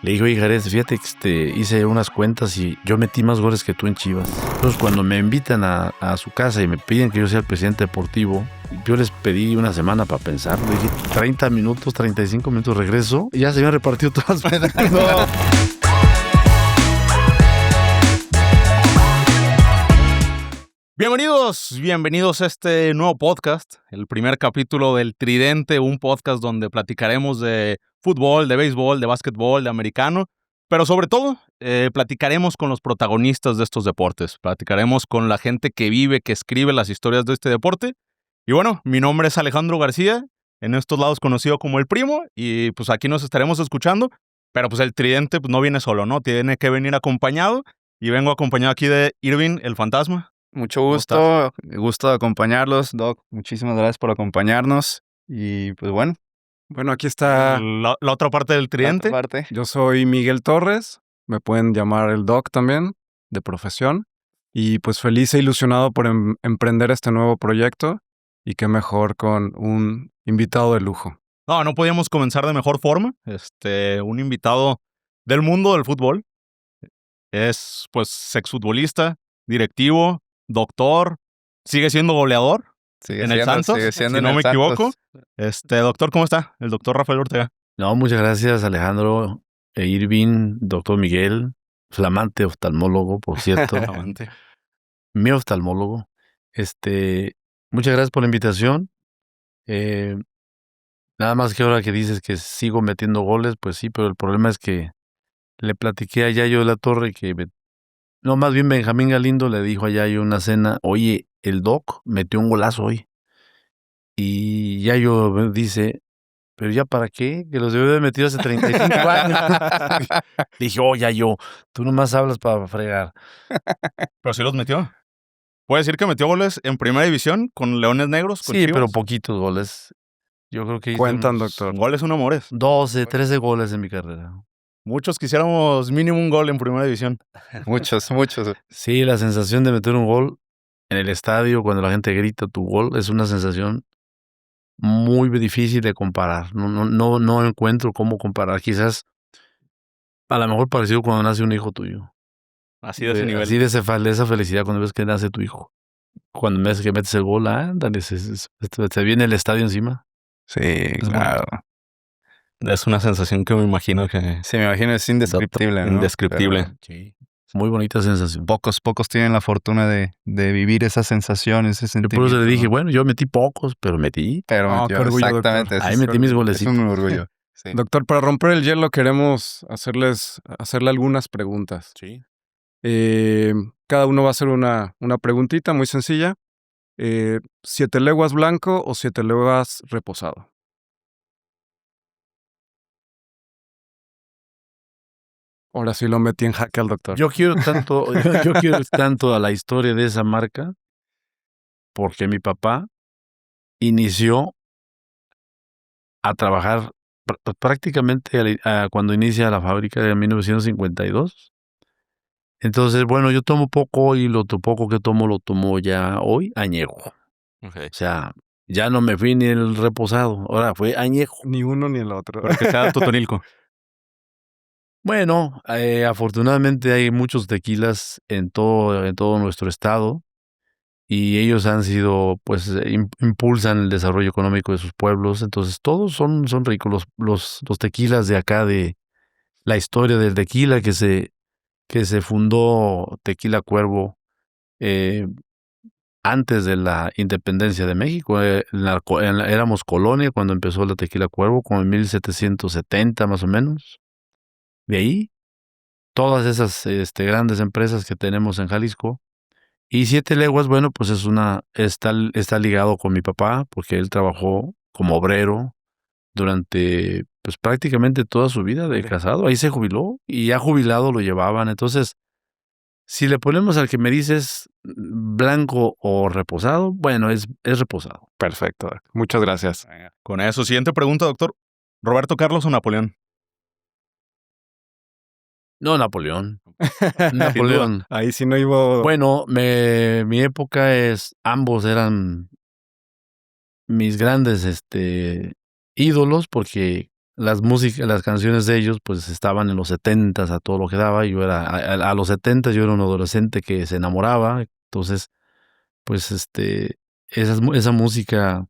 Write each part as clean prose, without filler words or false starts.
Le digo, oye, Jared, fíjate que hice unas cuentas y yo metí más goles que tú en Chivas. Entonces, cuando me invitan a su casa y me piden que yo sea el presidente deportivo, yo les pedí una semana para pensar. Le dije, 30 minutos, 35 minutos, regreso y ya se habían repartido todas las medallas. No. Bienvenidos a este nuevo podcast, el primer capítulo del Tridente, un podcast donde platicaremos de fútbol, de béisbol, de básquetbol, de americano, pero sobre todo platicaremos con los protagonistas de estos deportes, platicaremos con la gente que vive, que escribe las historias de este deporte. Y bueno, mi nombre es Alejandro García, en estos lados conocido como El Primo, y pues aquí nos estaremos escuchando, pero pues el Tridente pues, no viene solo, ¿no? Tiene que venir acompañado, y vengo acompañado aquí de Irving, el fantasma. Mucho gusto de acompañarlos, Doc. Muchísimas gracias por acompañarnos. Y pues bueno. Bueno, aquí está la otra parte del tridente. Yo soy Miguel Torres, me pueden llamar el Doc también, de profesión. Y pues feliz e ilusionado por emprender este nuevo proyecto. Y qué mejor con un invitado de lujo. No podíamos comenzar de mejor forma. Un invitado del mundo del fútbol. Es pues exfutbolista, directivo, doctor, sigue siendo goleador en el Santos, si no me equivoco. Doctor, ¿cómo está? El doctor Rafael Ortega. No, muchas gracias, Alejandro, Irving, doctor Miguel, flamante oftalmólogo, por cierto. Flamante. Mi oftalmólogo. Muchas gracias por la invitación. Nada más que ahora que dices que sigo metiendo goles, pues sí, pero el problema es que le platiqué a Yayo de la Torre más bien Benjamín Galindo le dijo a Yayo en una cena, oye, el Doc metió un golazo hoy. Y Yayo dice, ¿pero ya para qué? Que los debió haber metido hace 35 años. Dije, Yayo, tú nomás hablas para fregar. Pero sí los metió. ¿Puede decir que metió goles en primera división con Leones Negros? Con sí, Chivas? Pero poquitos goles. Yo creo que cuentan, doctor. Goles son amores. 12, 13 goles en mi carrera. Muchos quisiéramos mínimo un gol en primera división. Muchos. Sí, la sensación de meter un gol en el estadio cuando la gente grita tu gol es una sensación muy difícil de comparar. No encuentro cómo comparar. Quizás a lo mejor parecido cuando nace un hijo tuyo. Así de ese nivel. Así de esa felicidad cuando ves que nace tu hijo. Cuando ves que metes el gol, ándale, se viene el estadio encima. Sí, claro. Es una sensación que me imagino que... Sí, me imagino es indescriptible, ¿no? Indescriptible. Pero, sí. Muy bonita sensación. Pocos tienen la fortuna de vivir esa sensación, ese sentimiento. Yo por eso le dije, bueno, yo metí pocos, pero metí. Pero qué orgullo, exactamente. Doctor. Ahí metí mis golecitos. Es un orgullo. Sí. Doctor, para romper el hielo queremos hacerle algunas preguntas. Sí. Cada uno va a hacer una preguntita muy sencilla. 7 leguas blanco o 7 leguas reposado. Ahora sí lo metí en jaque al doctor. Yo quiero tanto a la historia de esa marca porque mi papá inició a trabajar prácticamente cuando inicia la fábrica en 1952. Entonces, bueno, yo tomo poco y lo poco que tomo lo tomo ya hoy añejo. Okay. O sea, ya no me fui ni el reposado, ahora fue añejo. Ni uno ni el otro. Porque sea Totonilco. Bueno, afortunadamente hay muchos tequilas en todo nuestro estado y ellos han sido, pues, impulsan el desarrollo económico de sus pueblos. Entonces, todos son ricos los tequilas de acá, de la historia del tequila que se fundó Tequila Cuervo antes de la independencia de México. Éramos colonia cuando empezó la Tequila Cuervo, como en 1770 más o menos. De ahí, todas esas grandes empresas que tenemos en Jalisco. Y 7 leguas, bueno, pues está ligado con mi papá, porque él trabajó como obrero durante pues prácticamente toda su vida de casado. Ahí se jubiló y ya jubilado lo llevaban. Entonces, si le ponemos al que me dices blanco o reposado, bueno, es reposado. Perfecto. Muchas gracias. Con eso, siguiente pregunta, doctor. ¿Roberto Carlos o Napoleón? No, Napoleón. Napoleón. Ahí sí no iba... Bueno, mi época ambos eran mis grandes ídolos, porque las canciones de ellos, pues estaban en los 70s a todo lo que daba. Yo era, a los 70s yo era un adolescente que se enamoraba. Entonces, pues esa música,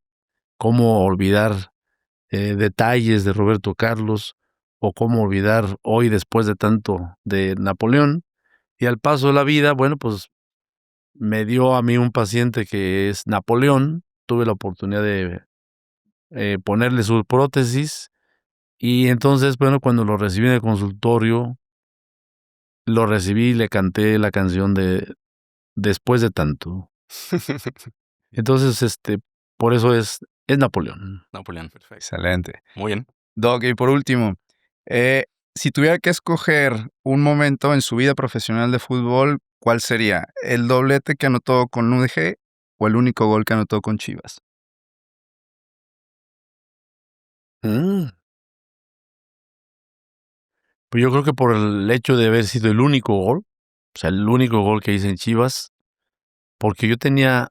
cómo olvidar detalles de Roberto Carlos, o cómo olvidar hoy después de tanto de Napoleón. Y al paso de la vida, bueno, pues me dio a mí un paciente que es Napoleón. Tuve la oportunidad de ponerle su prótesis. Y entonces, bueno, cuando lo recibí en el consultorio, lo recibí y le canté la canción de Después de tanto. Entonces, por eso es Napoleón. Napoleón. Perfecto. Excelente. Muy bien. Doc, y por último, si tuviera que escoger un momento en su vida profesional de fútbol, ¿cuál sería? ¿El doblete que anotó con UDG o el único gol que anotó con Chivas? Pues yo creo que por el hecho de haber sido el único gol, o sea, el único gol que hice en Chivas, porque yo tenía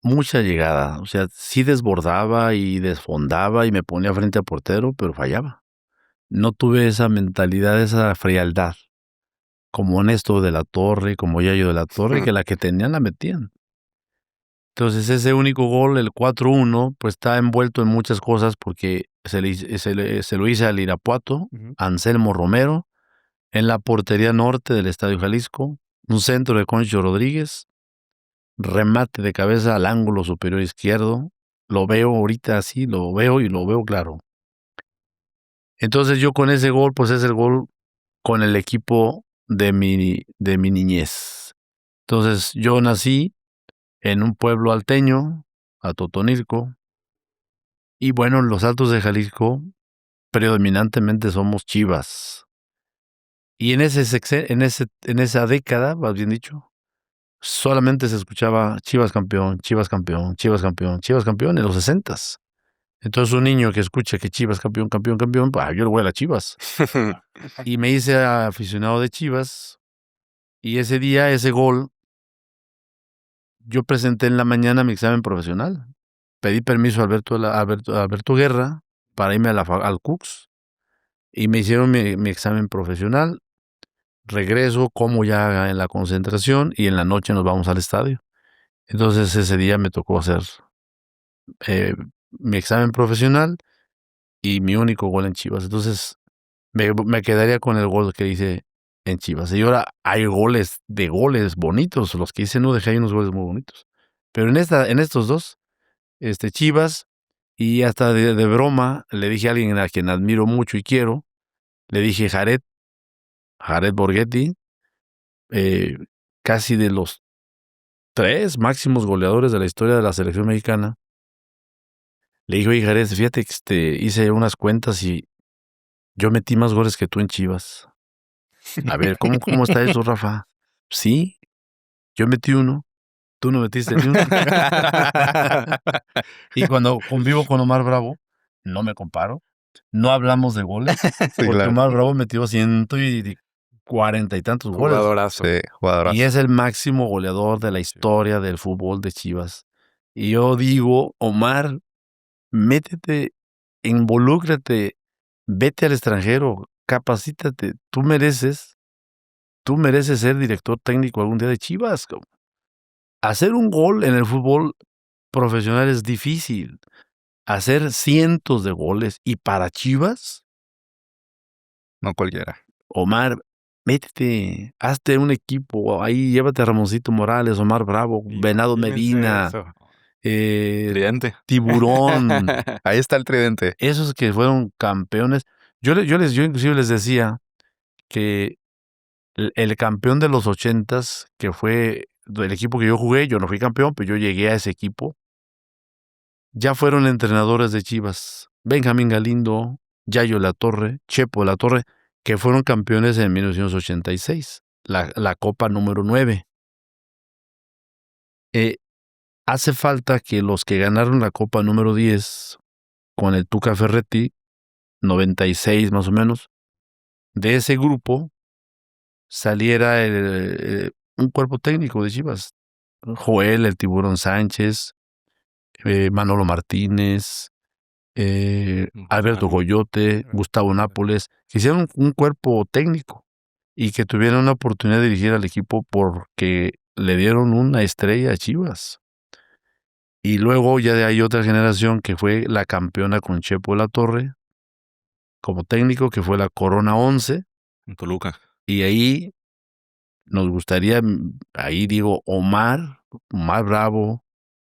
mucha llegada, o sea, sí desbordaba y desfondaba y me ponía frente al portero, pero fallaba. No tuve esa mentalidad, esa frialdad, como Néstor de la Torre, como Yayo de la Torre, que la que tenían la metían. Entonces ese único gol, el 4-1, pues está envuelto en muchas cosas porque se lo hice al Irapuato, Anselmo Romero, en la portería norte del Estadio Jalisco, un centro de Concho Rodríguez, remate de cabeza al ángulo superior izquierdo. Lo veo ahorita así, lo veo y lo veo claro. Entonces yo con ese gol, pues es el gol con el equipo de mi niñez. Entonces yo nací en un pueblo alteño, Atotonilco, y bueno, en los Altos de Jalisco predominantemente somos Chivas. Y en esa década, más bien dicho, solamente se escuchaba Chivas campeón, Chivas campeón, Chivas campeón, Chivas campeón en los 60s. Entonces un niño que escucha que Chivas campeón, campeón, campeón, pues yo le voy a las Chivas. Y me hice aficionado de Chivas. Y ese día, ese gol, yo presenté en la mañana mi examen profesional. Pedí permiso a Alberto Guerra para irme al CUCS. Y me hicieron mi examen profesional. Regreso, como ya en la concentración, y en la noche nos vamos al estadio. Entonces ese día me tocó hacer mi examen profesional y mi único gol en Chivas. Entonces me quedaría con el gol que hice en Chivas. Y ahora hay goles bonitos. Los que hice no dejé, hay unos goles muy bonitos. Pero en estos dos, Chivas, y hasta de broma, le dije a alguien a quien admiro mucho y quiero, le dije Jared Borghetti, casi de los 3 máximos goleadores de la historia de la selección mexicana. Le dije, oye, Jared, fíjate que hice unas cuentas y yo metí más goles que tú en Chivas. A ver, ¿cómo está eso, Rafa? Sí, yo metí uno, tú no metiste ni uno. Y cuando convivo con Omar Bravo, no me comparo, no hablamos de goles, porque claro. Omar Bravo metió 140 y tantos goles. Jugadorazo. Sí, jugadorazo. Y es el máximo goleador de la historia del fútbol de Chivas. Y yo digo, Omar, métete, involúcrate, vete al extranjero, capacítate, tú mereces ser director técnico algún día de Chivas. Hacer un gol en el fútbol profesional es difícil. Hacer cientos de goles y para Chivas, no cualquiera. Omar, métete, hazte un equipo, ahí llévate a Ramoncito Morales, Omar Bravo, Venado Medina, Tridente. Tiburón. Ahí está el tridente. Esos que fueron campeones. Yo inclusive les decía que el campeón de los 80s, que fue el equipo que yo jugué, yo no fui campeón, pero yo llegué a ese equipo, ya fueron entrenadores de Chivas. Benjamín Galindo, Yayo La Torre, Chepo La Torre, que fueron campeones en 1986, la Copa número 9. Hace falta que los que ganaron la Copa número 10 con el Tuca Ferretti, 96 más o menos, de ese grupo saliera un cuerpo técnico de Chivas. Joel, el Tiburón Sánchez, Manolo Martínez, Alberto Coyote, Gustavo Nápoles, que hicieron un cuerpo técnico y que tuvieron una oportunidad de dirigir al equipo porque le dieron una estrella a Chivas. Y luego ya hay otra generación que fue la campeona con Chepo de la Torre como técnico, que fue la Corona 11. En Toluca. Y ahí nos gustaría, ahí digo, Omar Bravo,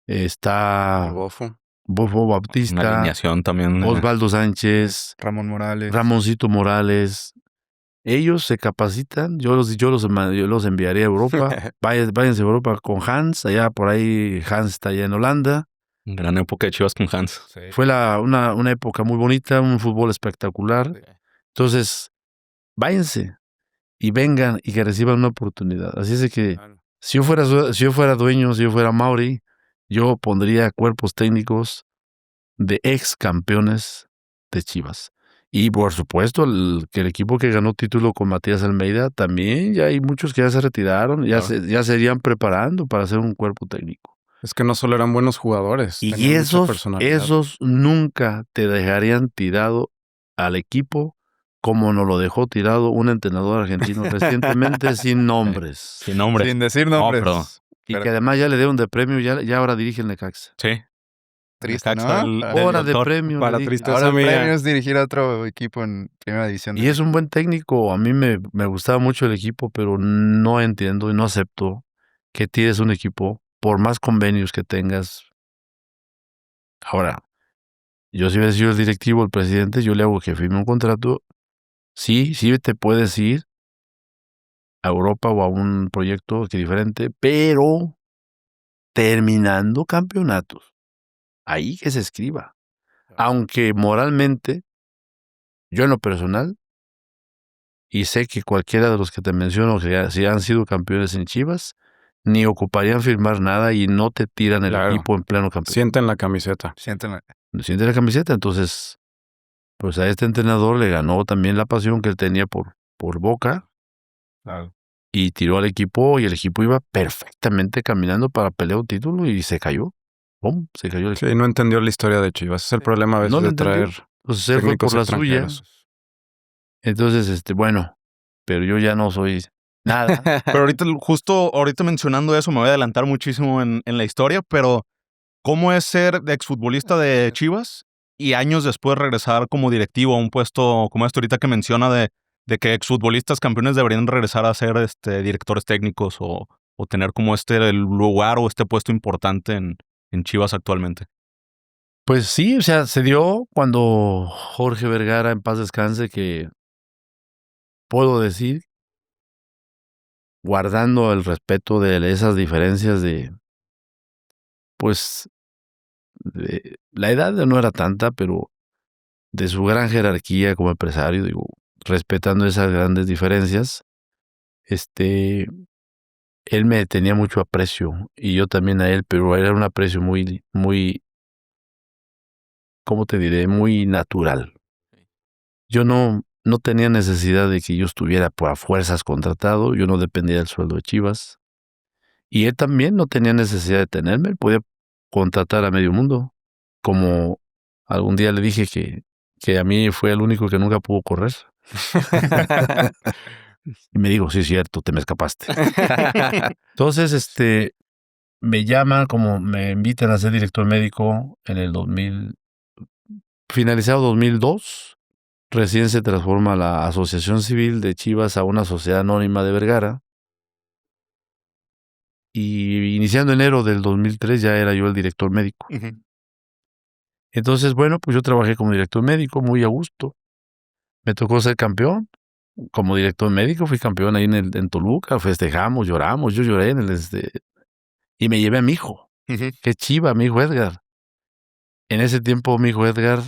está Bofo. Bofo Una Bautista, alineación también. Osvaldo Sánchez, Ramón Morales. Ramoncito Morales. Ellos se capacitan, yo los enviaré a Europa. Váyanse a Europa con Hans, allá por ahí Hans está allá en Holanda. Gran época de Chivas con Hans. Sí. Fue una época muy bonita, un fútbol espectacular. Sí. Entonces, váyanse y vengan y que reciban una oportunidad. Así es de que Claro. si yo fuera dueño, si yo fuera Mauri, yo pondría cuerpos técnicos de ex campeones de Chivas. Y por supuesto, que el equipo que ganó título con Matías Almeida, también ya hay muchos que ya se retiraron, ya se irían preparando para hacer un cuerpo técnico. Es que no solo eran buenos jugadores, Y tenían mucha personalidad. esos nunca te dejarían tirado al equipo como nos lo dejó tirado un entrenador argentino recientemente sin nombres. Sin nombre. Sin decir nombres. perdón. Y que además ya le dieron de premio, ya ahora dirige el Necaxa. Sí. Triste, Necaxa, ¿no? Hora de doctor. premio. Para le dije. tristeza Ahora el mía. premio es dirigir a otro equipo en primera división. Y es un buen técnico. A mí me gustaba mucho el equipo, pero no entiendo y no acepto que tires un equipo por más convenios que tengas. Ahora, yo si hubiera sido el directivo, el presidente, yo le hago que firme un contrato. Sí te puedes ir a Europa o a un proyecto que diferente, pero terminando campeonatos. Ahí que se escriba. Aunque moralmente, yo en lo personal, y sé que cualquiera de los que te menciono, que si han sido campeones en Chivas, ni ocuparían firmar nada y no te tiran el Claro. equipo en pleno campeonato. Sienten la camiseta. Sienten. Siente la camiseta, entonces, pues a este entrenador le ganó también la pasión que él tenía por Boca Claro. y tiró al equipo y el equipo iba perfectamente caminando para pelear un título y se cayó. ¡Pum! Se cayó el equipo. Sí, no entendió la historia de Chivas. Es el problema a veces No lo de entendió. traer Entonces él fue técnicos por la suya. extranjeros. Entonces, bueno, pero yo ya no soy nada. Pero ahorita mencionando eso, me voy a adelantar muchísimo en la historia, pero ¿cómo es ser de exfutbolista de Chivas y años después regresar como directivo a un puesto como este ahorita que menciona de que exfutbolistas campeones deberían regresar a ser directores técnicos o tener como el lugar o este puesto importante en Chivas actualmente? Pues sí, o sea, se dio cuando Jorge Vergara, en paz descanse, que puedo decir, guardando el respeto de esas diferencias pues, la edad no era tanta, pero de su gran jerarquía como empresario, digo, respetando esas grandes diferencias, él me tenía mucho aprecio y yo también a él, pero era un aprecio muy, muy, ¿cómo te diré? Muy natural. Yo no tenía necesidad de que yo estuviera por a fuerzas contratado, yo no dependía del sueldo de Chivas. Y él también no tenía necesidad de tenerme, él podía contratar a medio mundo. Como algún día le dije que a mí fue el único que nunca pudo correr. Y me dijo, sí, es cierto, te me escapaste. Entonces, me llaman, como me invitan a ser director médico en el 2000, finalizado 2002. Recién se transforma la Asociación Civil de Chivas a una sociedad anónima de Vergara. Y iniciando enero del 2003 ya era yo el director médico. Uh-huh. Entonces, bueno, pues yo trabajé como director médico muy a gusto. Me tocó ser campeón. Como director médico fui campeón ahí en Toluca. Festejamos, lloramos. Yo lloré y me llevé a mi hijo. Uh-huh. Qué chiva, mi hijo Edgar. En ese tiempo mi hijo Edgar,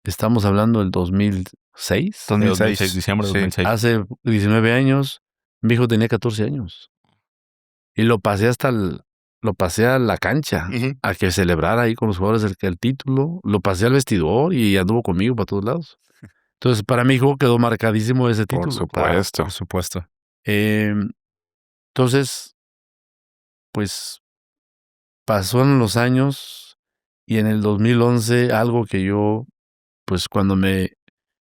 estamos hablando del 2006. 2006. Diciembre de Sí. 2006. Hace 19 años, mi hijo tenía 14 años. Y lo pasé lo pasé a la cancha, Uh-huh. a que celebrara ahí con los jugadores el título. Lo pasé al vestidor y anduvo conmigo para todos lados. Entonces, para mi hijo quedó marcadísimo ese título. Por supuesto. Por supuesto. Entonces, pues, pasaron los años Y en el 2011, algo que yo, pues cuando me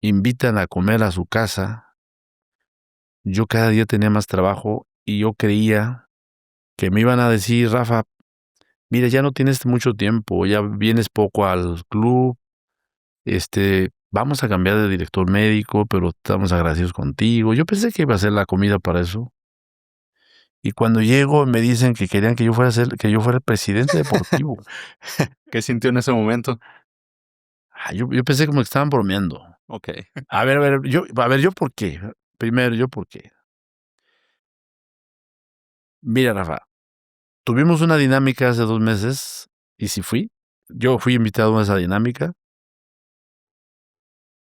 invitan a comer a su casa, yo cada día tenía más trabajo y yo creía que me iban a decir, Rafa, mira, ya no tienes mucho tiempo, ya vienes poco al club, vamos a cambiar de director médico, pero estamos agradecidos contigo. Yo pensé que iba a ser la comida para eso. Y cuando llego me dicen que querían que yo fuera el presidente deportivo. ¿Qué sintió en ese momento? Yo pensé como que estaban bromeando. Ok. A ver, yo por qué. Primero, yo por qué. Mira, Rafa, tuvimos una dinámica hace 2 meses y sí fui. Yo fui invitado a esa dinámica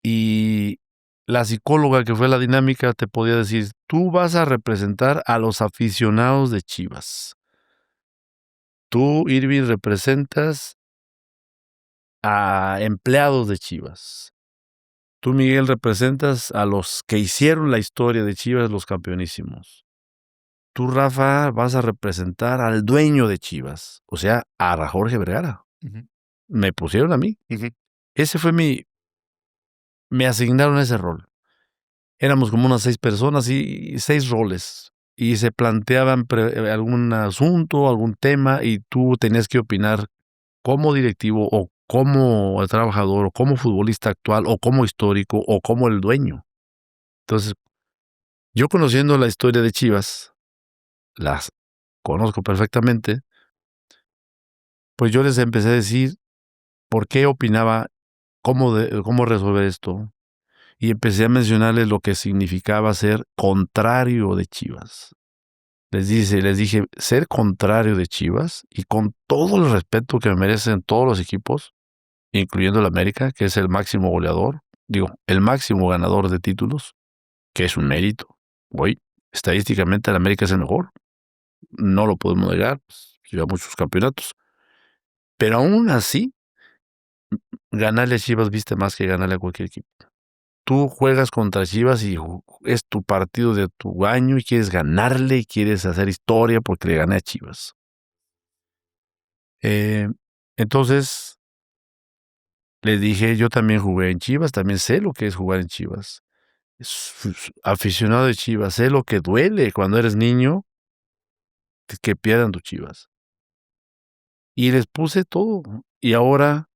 y la psicóloga que fue a la dinámica te podía decir, tú vas a representar a los aficionados de Chivas. Tú, Irving, representas a empleados de Chivas. Tú, Miguel, representas a los que hicieron la historia de Chivas, los campeonísimos. Tú, Rafa, vas a representar al dueño de Chivas, o sea, a Jorge Vergara. Ujú. Me pusieron a mí. Ujú. Ese fue me asignaron ese rol. Éramos como unas 6 personas y 6 roles. Y se planteaban algún asunto, algún tema, y tú tenías que opinar como directivo o como trabajador o como futbolista actual o como histórico o como el dueño. Entonces, yo conociendo la historia de Chivas, las conozco perfectamente, pues yo les empecé a decir por qué opinaba, cómo resolver esto, y empecé a mencionarles lo que significaba ser contrario de Chivas. Les dije, ser contrario de Chivas, y con todo el respeto que me merecen todos los equipos, incluyendo el América, que es el máximo goleador, el máximo ganador de títulos, que es un mérito. Hoy, estadísticamente, el América es el mejor. No lo podemos negar, pues, lleva muchos campeonatos. Pero aún así, ganarle a Chivas viste más que ganarle a cualquier equipo. Tú juegas contra Chivas y es tu partido de tu año y quieres ganarle y quieres hacer historia porque le gané a Chivas. Entonces, les dije, yo también jugué en Chivas, también sé lo que es jugar en Chivas. Aficionado de Chivas, sé lo que duele cuando eres niño que pierdan tus Chivas. Y les puse todo. Y ahora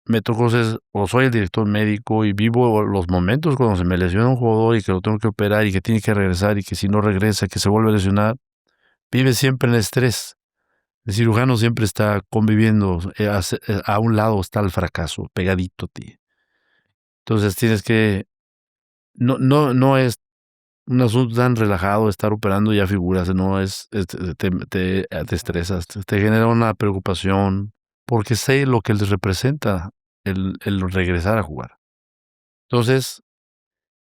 me tocó soy el director médico y vivo los momentos cuando se me lesiona un jugador y que lo tengo que operar y que tiene que regresar y que si no regresa, que se vuelve a lesionar. Vive siempre en el estrés. El cirujano siempre está conviviendo, a un lado está el fracaso, pegadito a ti. Entonces tienes que, no es un asunto tan relajado estar operando ya figuras, no te estresas, te genera una preocupación, porque sé lo que les representa el regresar a jugar. Entonces,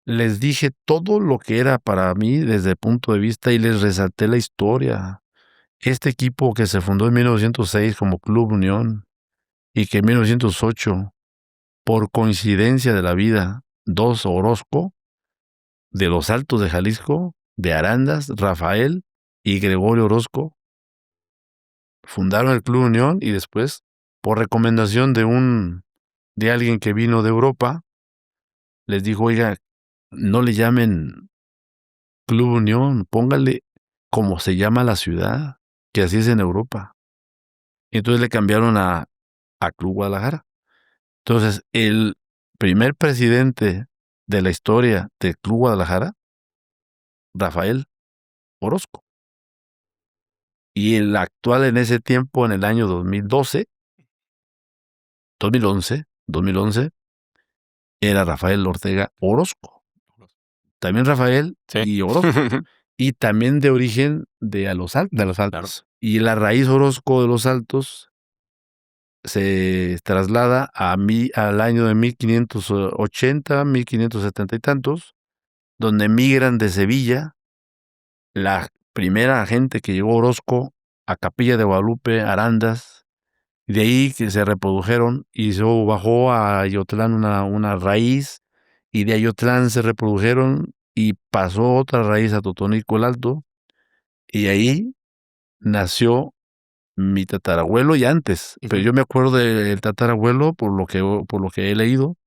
les dije todo lo que era para mí desde el punto de vista y les resalté la historia. Este equipo que se fundó en 1906 como Club Unión y que en 1908, por coincidencia de la vida, 2 Orozco, de los Altos de Jalisco, de Arandas, Rafael y Gregorio Orozco, fundaron el Club Unión y después, por recomendación de alguien que vino de Europa, les dijo, oiga, no le llamen Club Unión, póngale como se llama la ciudad, que así es en Europa. Y entonces le cambiaron a Club Guadalajara. Entonces, el primer presidente de la historia del Club Guadalajara, Rafael Orozco. Y el actual en ese tiempo, en el año 2011, era Rafael Ortega Orozco. También Rafael Sí. y Orozco. Y también de origen de Los Altos. De los Altos. Claro. Y la raíz Orozco de Los Altos se traslada al año de 1580, 1570 y tantos, donde emigran de Sevilla la primera gente que llegó Orozco a Capilla de Guadalupe, Arandas, y de ahí que se reprodujeron y bajó a Ayotlán una raíz, y de Ayotlán se reprodujeron y pasó otra raíz a Totonilco el Alto, y ahí nació mi tatarabuelo y antes, pero yo me acuerdo del tatarabuelo por lo que he leído,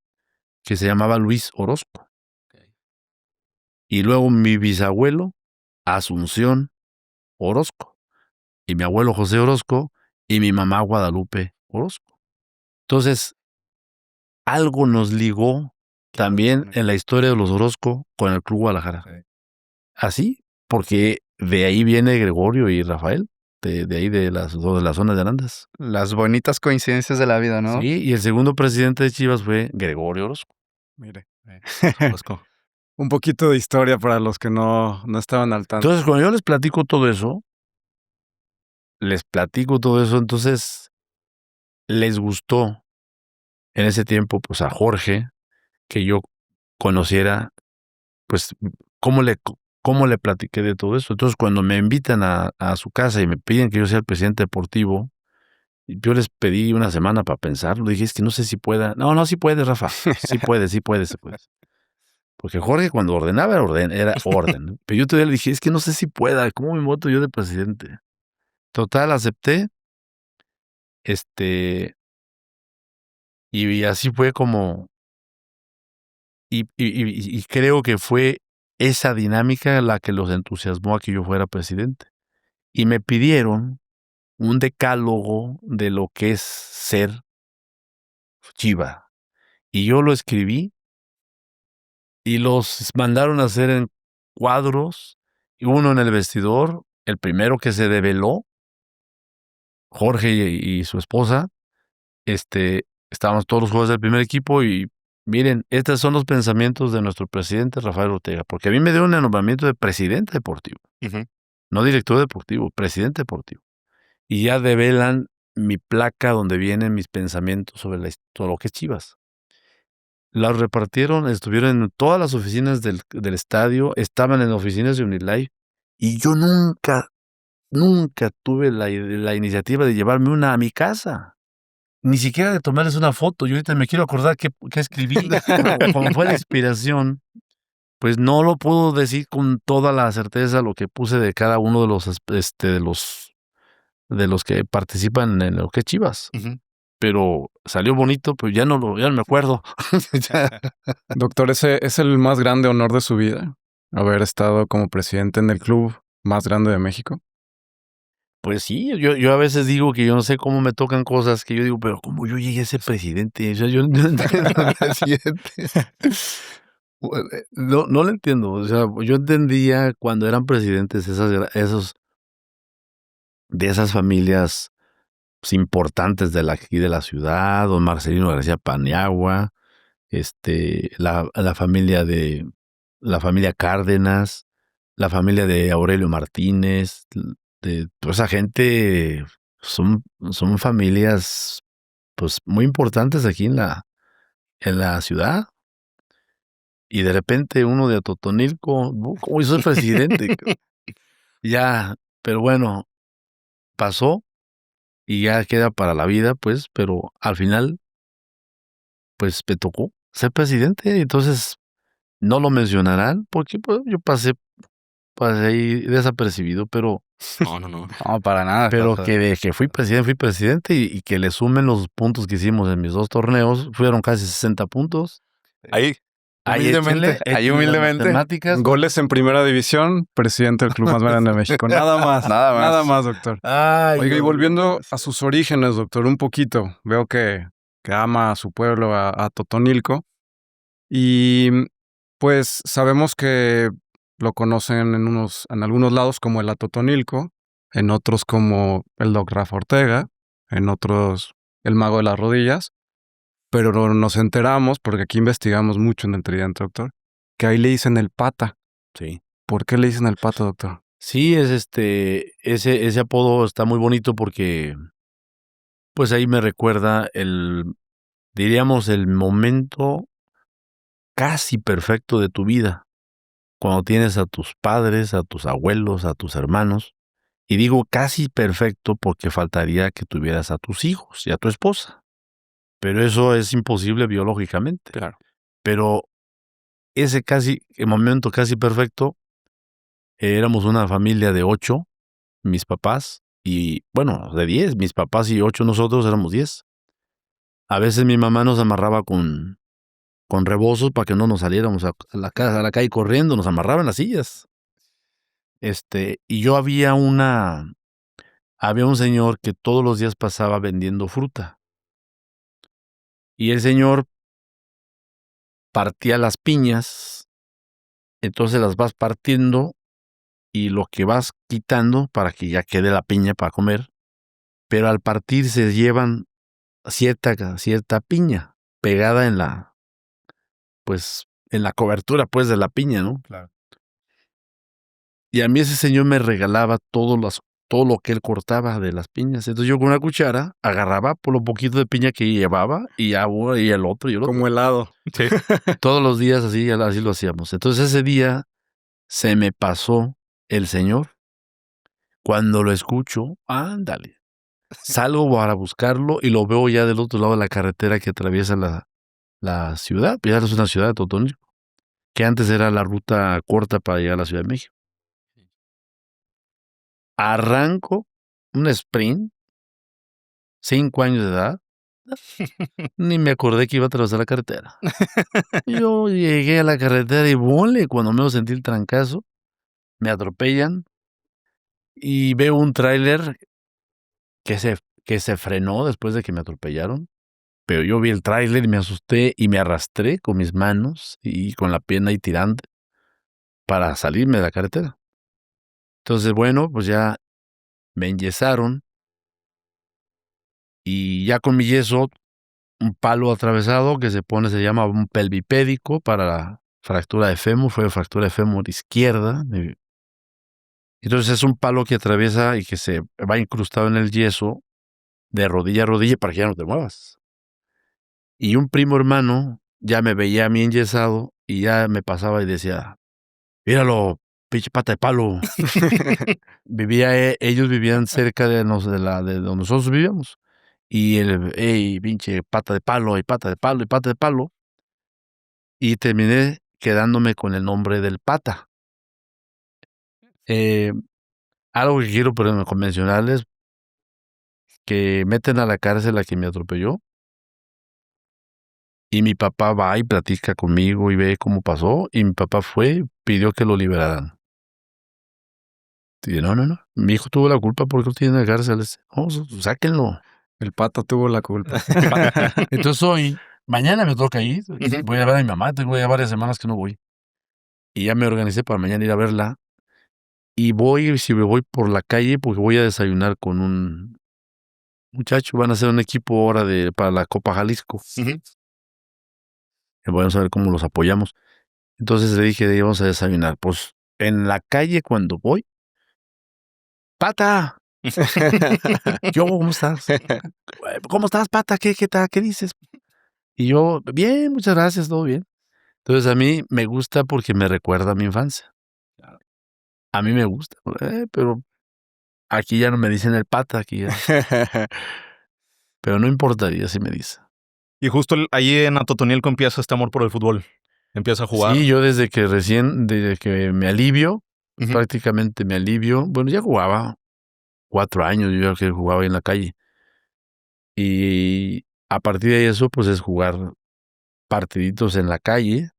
que se llamaba Luis Orozco. Y luego mi bisabuelo, Asunción Orozco, y mi abuelo José Orozco, y mi mamá Guadalupe Orozco. Entonces, algo nos ligó también en la historia de los Orozco con el Club Guadalajara. Sí. Así, porque de ahí viene Gregorio y Rafael, de ahí de la zona de Arandas. Las bonitas coincidencias de la vida, ¿no? Sí, y el segundo presidente de Chivas fue Gregorio Orozco. Mire. Orozco. Un poquito de historia para los que no estaban al tanto. Entonces, cuando yo les platico todo eso, entonces les gustó en ese tiempo, pues a Jorge, que yo conociera, pues, cómo le platiqué de todo eso. Entonces, cuando me invitan a su casa y me piden que yo sea el presidente deportivo, yo les pedí una semana para pensarlo. Dije, es que no sé si pueda. No, sí puede, Rafa. Sí puede. Porque Jorge cuando ordenaba era orden. ¿No? Pero yo todavía le dije, es que no sé si pueda. ¿Cómo me voto yo de presidente? Total, acepté. Y así fue como... Y creo que fue esa dinámica la que los entusiasmó a que yo fuera presidente. Y me pidieron un decálogo de lo que es ser Chiva. Y yo lo escribí y los mandaron a hacer en cuadros, y uno en el vestidor, el primero que se develó, Jorge y su esposa, estábamos todos los jugadores del primer equipo y miren, estos son los pensamientos de nuestro presidente Rafael Ortega, porque a mí me dio un nombramiento de presidente deportivo, no director deportivo, presidente deportivo. Y ya develan mi placa donde vienen mis pensamientos sobre todo lo que es Chivas. Las repartieron, estuvieron en todas las oficinas del estadio, estaban en oficinas de Unilife, y yo nunca tuve la iniciativa de llevarme una a mi casa. Ni siquiera de tomarles una foto. Yo ahorita me quiero acordar qué escribí, como fue la inspiración. Pues no lo puedo decir con toda la certeza lo que puse de cada uno de los que participan en lo que es Chivas. Pero salió bonito, pero ya no me acuerdo. Doctor, ese es el más grande honor de su vida, haber estado como presidente en el club más grande de México. Pues sí, yo a veces digo que yo no sé cómo me tocan cosas que yo digo, pero ¿cómo yo llegué a ser presidente? O sea, yo no entiendo presidente. No lo entiendo. O sea, yo entendía cuando eran presidentes de esas familias pues, importantes aquí de la ciudad, don Marcelino García Paniagua, la familia Cárdenas, la familia de Aurelio Martínez, de toda esa gente, son familias pues muy importantes aquí en la ciudad. Y de repente uno de Atotonilco, ¿no? ¿Cómo hizo el presidente? Ya, pero bueno, pasó y ya queda para la vida, pues, pero al final, pues me tocó ser presidente, entonces no lo mencionarán porque pues, yo pasé ahí desapercibido, pero No. No, para nada. pero Rafa. que fui presidente y que le sumen los puntos que hicimos en mis 2 torneos, fueron casi 60 puntos. Ahí, Ahí humildemente, échenle las humildemente. matemáticas. Goles en primera división, presidente del club más grande de México. Nada más. Nada más, doctor. Ay, Oiga, y no, volviendo a sus orígenes, doctor, un poquito. Veo que ama a su pueblo, a Totonilco. Y pues sabemos que lo conocen en algunos lados como el Atotonilco, en otros como el Doc Rafa Ortega, en otros el Mago de las Rodillas. Pero nos enteramos, porque aquí investigamos mucho en el Tridente, doctor, que ahí le dicen el Pata. Sí. ¿Por qué le dicen el Pata, doctor? Sí, es ese apodo está muy bonito porque pues ahí me recuerda diríamos el momento casi perfecto de tu vida, cuando tienes a tus padres, a tus abuelos, a tus hermanos, y digo casi perfecto porque faltaría que tuvieras a tus hijos y a tu esposa, pero eso es imposible biológicamente. Claro. Pero el momento casi perfecto, éramos una familia de 8, mis papás, Y bueno, de 10, mis papás y 8 nosotros éramos 10. A veces mi mamá nos amarraba con rebozos para que no nos saliéramos a la calle corriendo, nos amarraban las sillas. Y yo había un señor que todos los días pasaba vendiendo fruta. Y el señor partía las piñas, entonces las vas partiendo y lo que vas quitando para que ya quede la piña para comer, pero al partir se llevan cierta piña pegada en la cobertura pues de la piña, ¿no? Claro. Y a mí ese señor me regalaba todo lo que él cortaba de las piñas. Entonces yo con una cuchara agarraba por lo poquito de piña que llevaba y ya y el otro y el otro. Como helado. Sí. Todos los días así lo hacíamos. Entonces ese día se me pasó el señor. Cuando lo escucho, ándale. Salgo para buscarlo y lo veo ya del otro lado de la carretera que atraviesa la ciudad. Ya es una ciudad de Totonilco, que antes era la ruta corta para llegar a la Ciudad de México. Arranco un sprint, 5 años de edad, ni me acordé que iba a atravesar la carretera. Yo llegué a la carretera y ¡bole! Cuando me sentí el trancazo, me atropellan y veo un tráiler que se frenó después de que me atropellaron. Pero yo vi el tráiler y me asusté y me arrastré con mis manos y con la pierna ahí tirante para salirme de la carretera. Entonces, bueno, pues ya me enyesaron y ya con mi yeso, un palo atravesado que se llama un pelvipédico para la fractura de fémur, fue fractura de fémur izquierda. Entonces es un palo que atraviesa y que se va incrustado en el yeso de rodilla a rodilla para que ya no te muevas. Y un primo hermano ya me veía a mí enyesado y ya me pasaba y decía, míralo, pinche pata de palo. Ellos vivían cerca de donde nosotros vivíamos. Y pinche pata de palo, y pata de palo, y pata de palo. Y terminé quedándome con el nombre del pata. Algo que quiero mencionarles, que meten a la cárcel a quien me atropelló. Y mi papá va y platica conmigo y ve cómo pasó. Y mi papá pidió que lo liberaran. Y no. Mi hijo tuvo la culpa porque lo tiene en la cárcel. No, sáquenlo. El Pata tuvo la culpa. Entonces mañana me toca ir. Voy a ver a mi mamá. Tengo ya varias semanas que no voy. Y ya me organicé para mañana ir a verla. Y si me voy por la calle, porque voy a desayunar con un muchacho. Van a hacer un equipo ahora para la Copa Jalisco. Vamos a ver cómo los apoyamos. Entonces le dije, vamos a desayunar. Pues en la calle cuando voy, ¡Pata! Yo, ¿cómo estás? ¿Cómo estás, Pata? ¿Qué tal? ¿Qué dices? Y yo, bien, muchas gracias, todo bien. Entonces a mí me gusta porque me recuerda a mi infancia. A mí me gusta, pero aquí ya no me dicen el Pata, aquí ya. Pero no importaría si me dice. Y justo ahí en Atotonilco empieza este amor por el fútbol. Empieza a jugar. Sí, yo desde que me alivio, prácticamente me alivio. Bueno, ya jugaba 4 años, yo ya que jugaba ahí en la calle. Y a partir de eso, pues es jugar partiditos en la calle.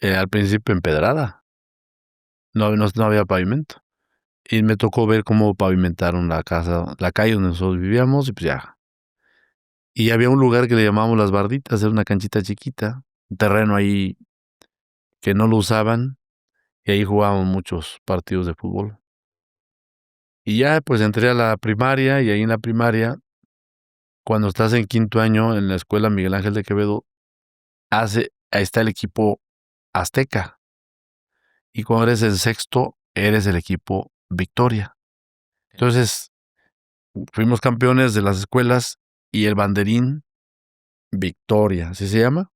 Al principio empedrada. No había pavimento. Y me tocó ver cómo pavimentaron la calle donde nosotros vivíamos, y pues ya. Y había un lugar que le llamábamos Las Barditas, era una canchita chiquita, un terreno ahí que no lo usaban, y ahí jugábamos muchos partidos de fútbol. Y ya pues entré a la primaria, y ahí en la primaria, cuando estás en 5º año en la escuela Miguel Ángel de Quevedo, ahí está el equipo Azteca. Y cuando eres en 6º, eres el equipo Victoria. Entonces, fuimos campeones de las escuelas y el banderín Victoria, ¿así se llama?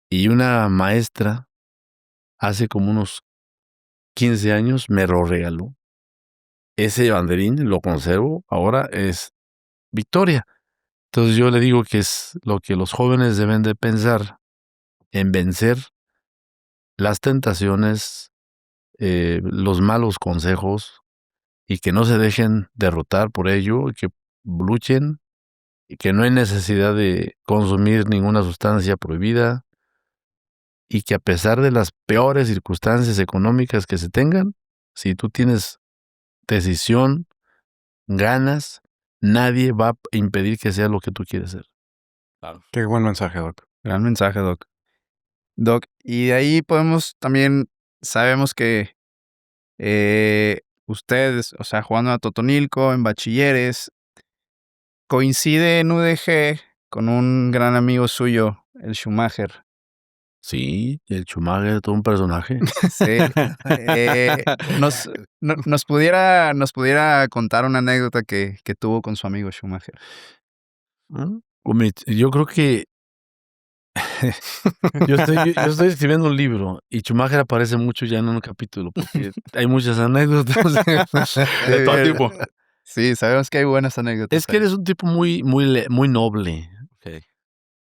Y una maestra, hace como unos 15 años, me lo regaló. Ese banderín lo conservo, ahora es Victoria. Entonces yo le digo que es lo que los jóvenes deben de pensar en vencer las tentaciones, los malos consejos y que no se dejen derrotar por ello, y que luchen, y que no hay necesidad de consumir ninguna sustancia prohibida, y que a pesar de las peores circunstancias económicas que se tengan, si tú tienes decisión, ganas, nadie va a impedir que sea lo que tú quieres ser. Qué buen mensaje, Doc. Gran mensaje, Doc. Doc, y de ahí podemos también, sabemos que ustedes, o sea, jugando a Totonilco, en bachilleres, coincide en UDG con un gran amigo suyo, el Schumacher. Sí, el Schumacher es todo un personaje. Sí. Nos pudiera contar una anécdota que tuvo con su amigo Schumacher. Yo creo que yo estoy escribiendo un libro y Schumacher aparece mucho ya en un capítulo porque hay muchas anécdotas. De todo tipo. Sí, sabemos que hay buenas anécdotas. Es que eres un tipo muy noble. Okay.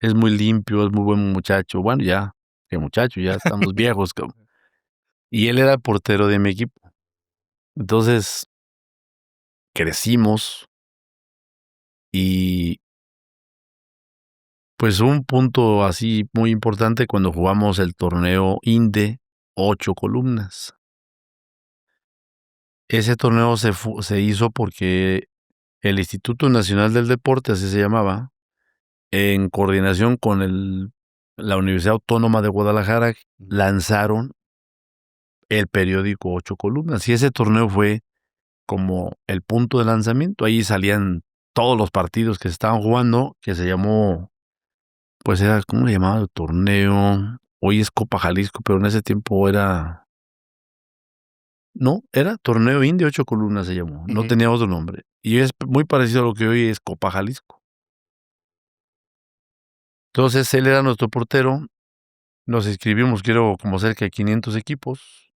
Es muy limpio, es muy buen muchacho. Bueno, ya, qué muchacho, ya estamos viejos. Y él era el portero de mi equipo. Entonces, crecimos y pues un punto así muy importante cuando jugamos el torneo INDE 8 columnas. Ese torneo se hizo porque el Instituto Nacional del Deporte, así se llamaba, en coordinación con la Universidad Autónoma de Guadalajara, lanzaron el periódico 8 columnas. Y ese torneo fue como el punto de lanzamiento. Ahí salían todos los partidos que se estaban jugando, que se llamó, pues era, ¿cómo le llamaba el torneo? Hoy es Copa Jalisco, pero en ese tiempo era Torneo Indio 8 columnas se llamó. No tenía otro nombre. Y es muy parecido a lo que hoy es Copa Jalisco. Entonces él era nuestro portero. Nos inscribimos, quiero, como cerca de 500 equipos.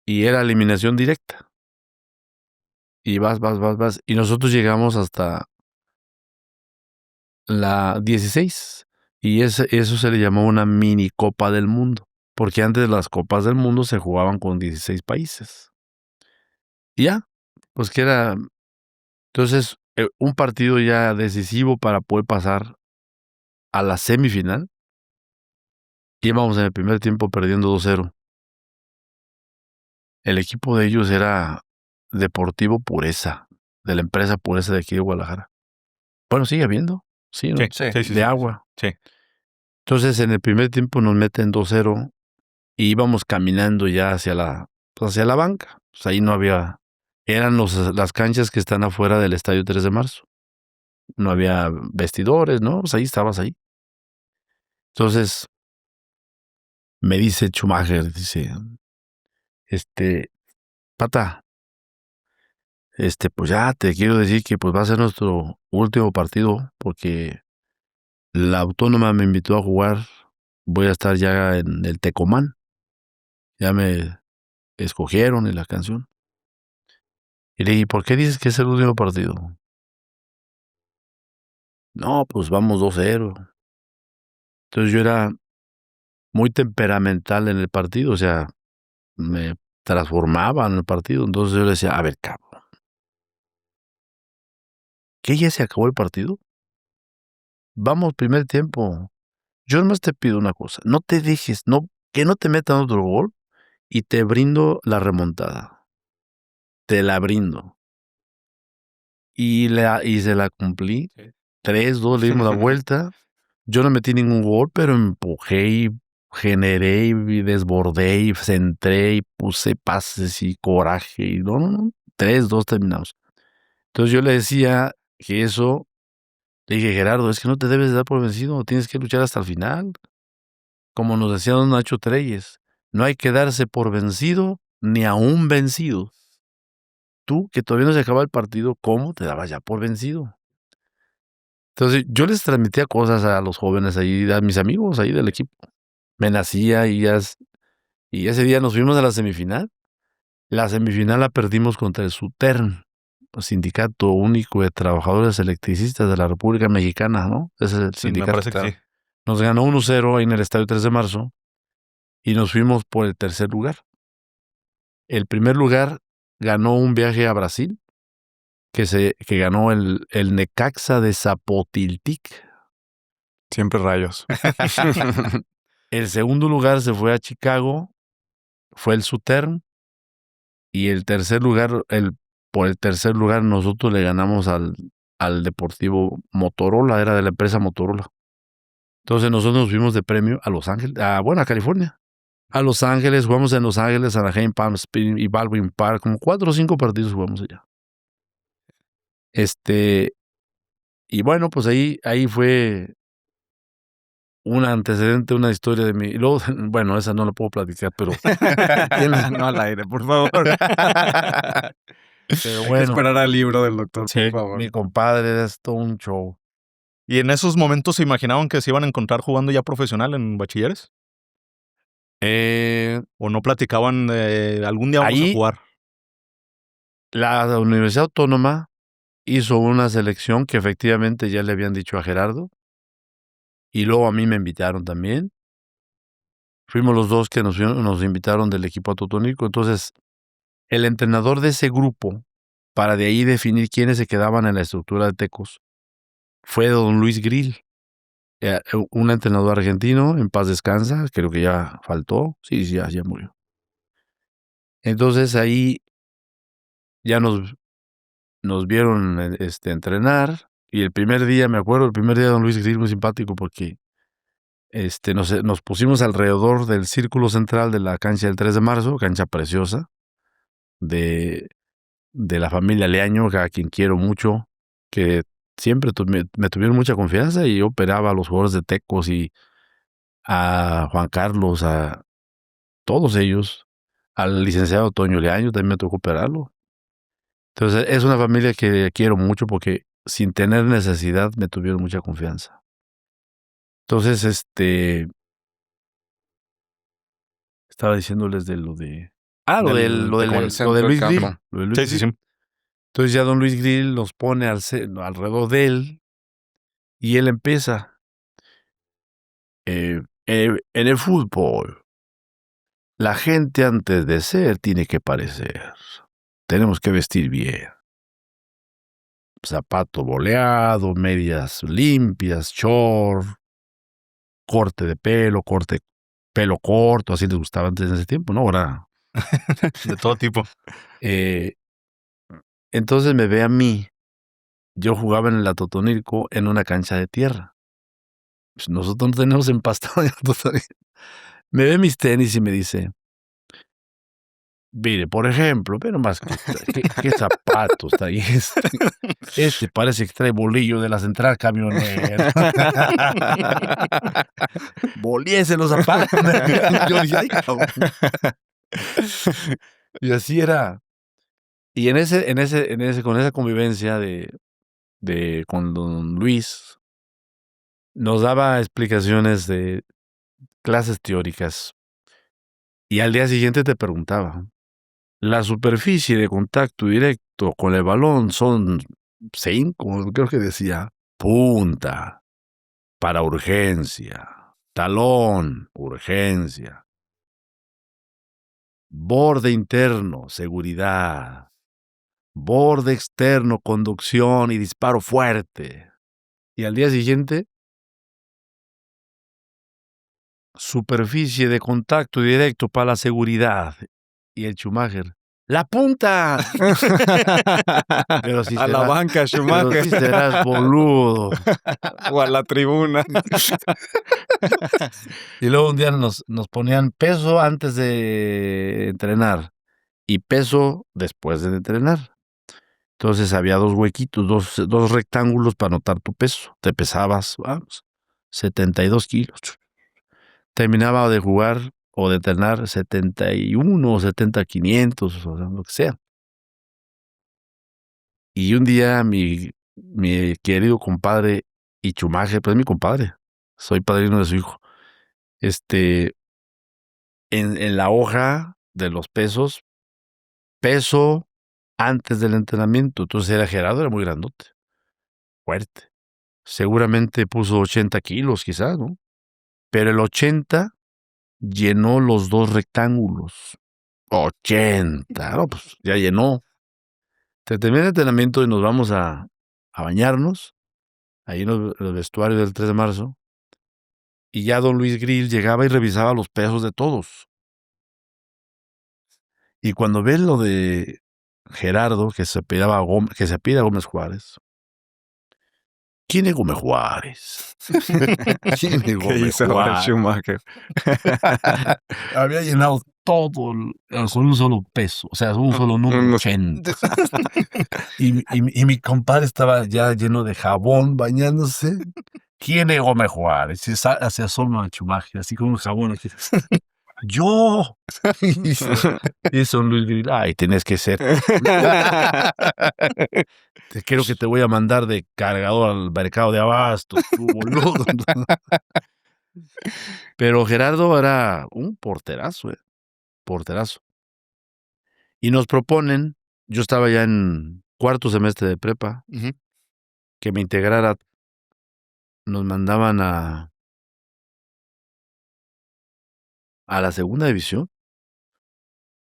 Y era eliminación directa. Y vas. Y nosotros llegamos hasta la 16. Y eso se le llamó una mini Copa del Mundo. Porque antes las Copas del Mundo se jugaban con 16 países. Y ya, pues que era... Entonces, un partido ya decisivo para poder pasar a la semifinal. Íbamos en el primer tiempo perdiendo 2-0. El equipo de ellos era Deportivo Pureza, de la empresa Pureza de aquí de Guadalajara. Bueno, sigue habiendo, sí, ¿no? Sí. De agua. Sí. Entonces, en el primer tiempo nos meten 2-0 y íbamos caminando ya hacia la banca. Pues ahí no había... Eran las canchas que están afuera del Estadio 3 de Marzo. No había vestidores, ¿no? Pues ahí estabas ahí. Entonces, me dice Schumacher, dice, Pata, pues ya te quiero decir que pues va a ser nuestro último partido porque la Autónoma me invitó a jugar. Voy a estar ya en el Tecomán. Ya me escogieron en la canción. Y le dije, ¿por qué dices que es el último partido? No, pues vamos 2-0. Entonces yo era muy temperamental en el partido, o sea, me transformaba en el partido. Entonces yo le decía, a ver, cabrón, ¿qué ya se acabó el partido? Vamos, primer tiempo. Yo nomás te pido una cosa, no te dejes, que no te metan otro gol y te brindo la remontada. Te la brindo. Y se la cumplí. Sí. 3-2, le dimos la vuelta. Yo no metí ningún gol, pero empujé y generé y desbordé y centré y puse pases y coraje. Y no. 3-2 terminamos. Entonces yo le decía que eso, le dije, Gerardo, es que no te debes de dar por vencido, tienes que luchar hasta el final. Como nos decía don Nacho Treyes, no hay que darse por vencido ni aún vencido. Tú, que todavía no se acaba el partido, ¿cómo te dabas ya por vencido? Entonces, yo les transmitía cosas a los jóvenes ahí, a mis amigos ahí del equipo. Me nacía y ese día nos fuimos a la semifinal. La semifinal la perdimos contra el SUTERN, el Sindicato Único de Trabajadores Electricistas de la República Mexicana, ¿no? Ese es el sindicato. Me parece que sí. Nos ganó 1-0 ahí en el Estadio 3 de Marzo y nos fuimos por el tercer lugar. El primer lugar ganó un viaje a Brasil, que ganó el Necaxa de Zapotiltic. Siempre Rayos. El segundo lugar se fue a Chicago, fue el Southern. Y el tercer lugar, por el tercer lugar, nosotros le ganamos al Deportivo Motorola, era de la empresa Motorola. Entonces nosotros nos fuimos de premio a Los Ángeles, a California. A Los Ángeles, jugamos en Los Ángeles, Anaheim, Palm Springs y Baldwin Park, como 4 o 5 partidos jugamos allá. Y bueno, pues ahí fue un antecedente, una historia de mi. Luego, bueno, esa no la puedo platicar, pero. No al aire, por favor. Pero Hay que bueno, esperar al libro del doctor, Sí, por favor. mi compadre es todo un show. ¿Y en esos momentos se imaginaban que se iban a encontrar jugando ya profesional en bachilleres? ¿O no platicaban de algún día vamos a Ahí- jugar? La Universidad Autónoma hizo una selección que efectivamente ya le habían dicho a Gerardo. Y luego a mí me invitaron también. Fuimos los dos que nos invitaron del equipo autotónico. Entonces, el entrenador de ese grupo, para de ahí definir quiénes se quedaban en la estructura de Tecos, fue don Luis Grill, un entrenador argentino, en paz descansa, creo que ya faltó. Sí, ya murió. Entonces ahí ya nos vieron entrenar. Y el primer día, me acuerdo, el primer día don Luis Grill muy simpático porque nos pusimos alrededor del círculo central de la cancha del 3 de marzo, cancha preciosa, de la familia Leaño, a quien quiero mucho, que siempre me tuvieron mucha confianza y yo operaba a los jugadores de Tecos y a Juan Carlos, a todos ellos, al licenciado Toño Leaño también me tocó operarlo. Entonces es una familia que quiero mucho porque sin tener necesidad me tuvieron mucha confianza. Entonces, estaba diciéndoles de lo de... lo de como el centro del Luis campo. Grill. Lo de Luis Sí. Grill. Entonces ya don Luis Grill nos pone alrededor de él y él empieza. En el fútbol, la gente antes de ser tiene que parecer. Tenemos que vestir bien. Zapato boleado, medias limpias, short, corte de pelo, pelo corto, así les gustaba antes en ese tiempo, ¿no? Ahora, De todo tipo. entonces me ve a mí. Yo jugaba en el Atotonilco en una cancha de tierra. Pues nosotros no tenemos empastado en el Atotonilco. Me ve mis tenis y me dice, mire, por ejemplo, pero más qué zapatos está ahí. Este parece que trae bolillo de la central camionera. Bolíese los zapatos. Yo dije, ay, cabrón. Y así era. Y con esa convivencia con don Luis, nos daba explicaciones de clases teóricas. Y al día siguiente te preguntaba, la superficie de contacto directo con el balón son 5, creo que decía, punta, para urgencia, talón, urgencia, borde interno, seguridad, borde externo, conducción y disparo fuerte. Y al día siguiente, superficie de contacto directo para la seguridad. Y el Schumacher, ¡la punta! Pero si a la banca, Pero Schumacher. si serás boludo. O a la tribuna. Y luego un día nos ponían peso antes de entrenar y peso después de entrenar. Entonces había 2 huequitos, dos rectángulos para anotar tu peso. Te pesabas, vamos, 72 kilos. Terminaba de jugar o de entrenar 71 o 70, 500, o sea, lo que sea. Y un día mi querido compadre y Schumacher, pues es mi compadre, soy padrino de su hijo, en la hoja de los pesos, peso antes del entrenamiento. Entonces Gerardo era muy grandote, fuerte. Seguramente puso 80 kilos quizás, ¿no? Pero el 80 llenó los 2 rectángulos. 80. No, pues ya llenó. Se termina el entrenamiento y nos vamos a bañarnos, ahí en el vestuario del 3 de marzo, y ya don Luis Grill llegaba y revisaba los pesos de todos. Y cuando ve lo de Gerardo, que se apellidaba Gómez Juárez. ¿Quién es Gómez Juárez? ¿Quién es ¿Qué Gómez hizo ahora Juárez? Schumacher? Había llenado todo con un solo peso, o sea, un solo número, 80. Y mi compadre estaba ya lleno de jabón, bañándose. ¿Quién es Gómez Juárez? Se asoma a Schumacher, así con un jabón. Así. ¡Yo! Hizo un Luis Grill. Ay, tenés que ser. Creo que te voy a mandar de cargador al mercado de abastos, tú, boludo. Pero Gerardo era un porterazo, porterazo. Y nos proponen, yo estaba ya en cuarto semestre de prepa, que me integrara. Nos mandaban a la segunda división,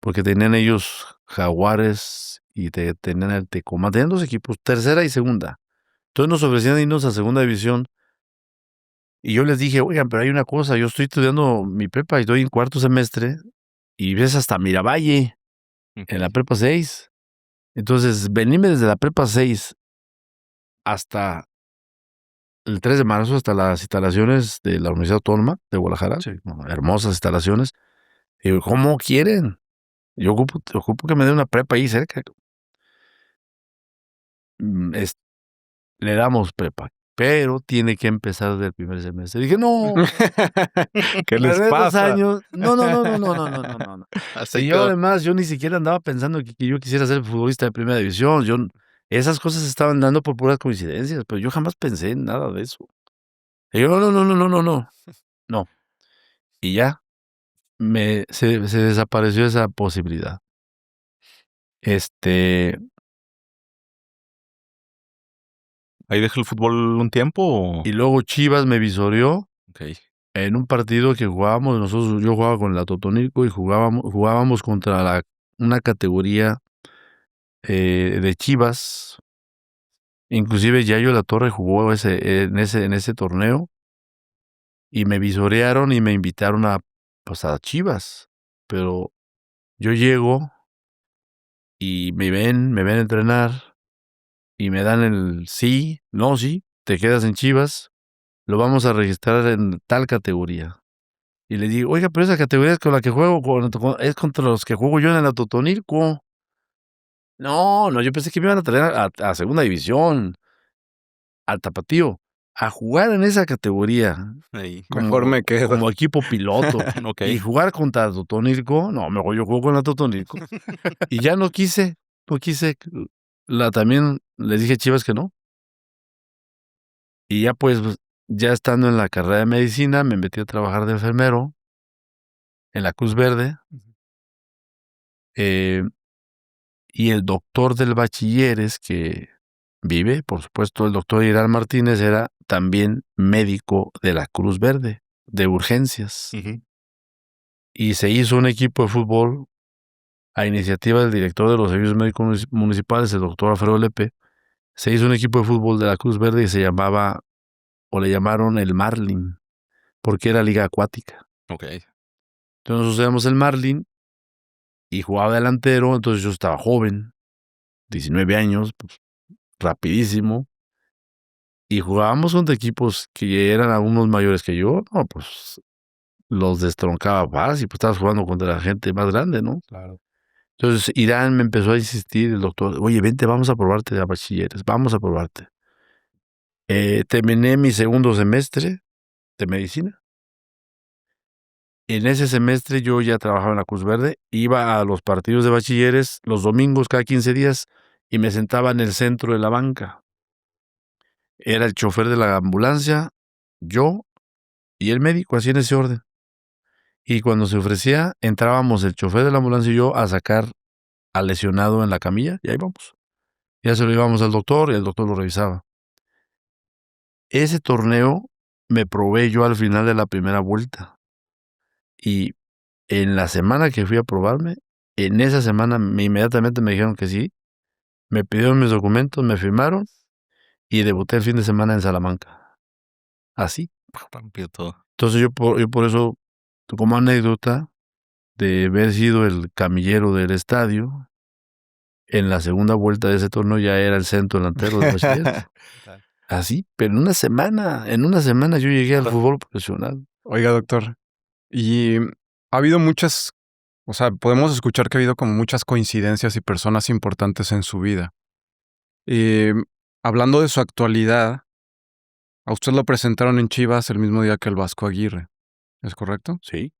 porque tenían ellos Jaguares y tenían el Tecoma, tenían 2 equipos, tercera y segunda. Entonces nos ofrecían irnos a segunda división. Y yo les dije, oigan, pero hay una cosa, yo estoy estudiando mi prepa y estoy en cuarto semestre y ves hasta Miravalle, en la prepa 6. Entonces, venirme desde la prepa 6 hasta el 3 de marzo, hasta las instalaciones de la Universidad Autónoma de Guadalajara, hermosas instalaciones. Y digo, ¿cómo quieren? Yo ocupo que me den una prepa ahí cerca. Le damos prepa, pero tiene que empezar desde el primer semestre. Dije, no, ¿Qué les tardé 2 pasa? años. No. Y yo además, yo ni siquiera andaba pensando que yo quisiera ser futbolista de primera división. Esas cosas se estaban dando por puras coincidencias, pero yo jamás pensé en nada de eso. Y yo, no. Y ya, se desapareció esa posibilidad. ¿Ahí deja el fútbol un tiempo? ¿O? Y luego Chivas me visoreó Okay. en un partido que jugábamos, yo jugaba con la Totonilco y jugábamos contra una categoría de Chivas. Inclusive Yayo La Torre jugó en ese torneo y me visorearon y me invitaron a Chivas. Pero yo llego y me ven entrenar y me dan el sí, te quedas en Chivas, lo vamos a registrar en tal categoría. Y le digo, oiga, pero esa categoría es con la que juego, es contra los que juego yo en el Totonilco. No, yo pensé que me iban a traer a segunda división, al Tapatío, a jugar en esa categoría. Ahí. Mejor me quedo. Como equipo piloto. Okay. Y jugar contra Totonilco, no, mejor yo juego con la Totonilco. Y ya no quise. También les dije a Chivas que no. Y ya pues, ya estando en la carrera de medicina, me metí a trabajar de enfermero en la Cruz Verde. Y el doctor del bachilleres que vive, por supuesto, el doctor Irán Martínez era también médico de la Cruz Verde, de urgencias. Y se hizo un equipo de fútbol a iniciativa del director de los servicios médicos municipales, el doctor Alfredo Lepe. Se hizo un equipo de fútbol de la Cruz Verde y le llamaron el Marlin, porque era liga acuática. Okay. Entonces nosotros éramos el Marlin y jugaba delantero, entonces yo estaba joven, 19 años, pues, rapidísimo. Y jugábamos contra equipos que eran algunos mayores que yo, no, pues los destroncaba fácil, pues estabas jugando contra la gente más grande, ¿no? Claro. Entonces Irán me empezó a insistir, el doctor, oye, vente, vamos a probarte de bachilleres, vamos a probarte. Terminé mi segundo semestre de medicina. En ese semestre yo ya trabajaba en la Cruz Verde, iba a los partidos de bachilleres los domingos cada 15 días y me sentaba en el centro de la banca. Era el chofer de la ambulancia, yo y el médico, así en ese orden. Y cuando se ofrecía, entrábamos el chofer de la ambulancia y yo a sacar al lesionado en la camilla y ahí vamos. Ya se lo íbamos al doctor y el doctor lo revisaba. Ese torneo me probé yo al final de la primera vuelta. Y en la semana que fui a probarme, En esa semana inmediatamente me dijeron que sí. Me pidieron mis documentos, me firmaron y debuté el fin de semana en Salamanca. Así. Rompió todo. Entonces yo por eso, como anécdota de haber sido el camillero del estadio, en la segunda vuelta de ese torneo ya era el centro delantero del bachiller. Así, pero en una semana yo llegué al fútbol profesional. Oiga, doctor, y ha habido muchas, o sea, podemos escuchar que ha habido como muchas coincidencias y personas importantes en su vida. Y hablando de su actualidad, a usted lo presentaron en Chivas el mismo día que el Vasco Aguirre, ¿es correcto? Sí.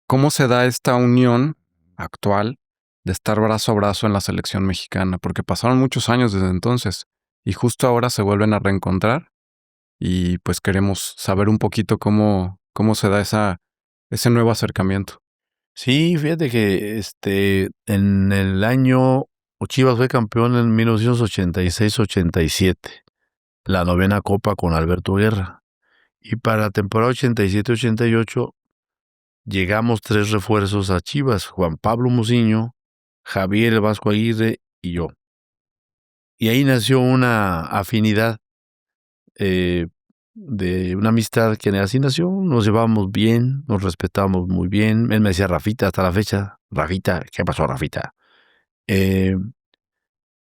¿Cómo se da esta unión actual de estar brazo a brazo en la selección mexicana? Porque pasaron muchos años desde entonces y justo ahora se vuelven a reencontrar y pues queremos saber un poquito cómo se da ese nuevo acercamiento. Sí, fíjate que en el año Chivas fue campeón en 1986-87, la 9ª Copa con Alberto Guerra. Y para la temporada 87-88 llegamos 3 refuerzos a Chivas, Juan Pablo Muciño, Javier el Vasco Aguirre y yo. Y ahí nació una afinidad, de una amistad que así nació, nos llevábamos bien, nos respetábamos muy bien. Él me decía Rafita hasta la fecha. Rafita, ¿qué pasó, Rafita?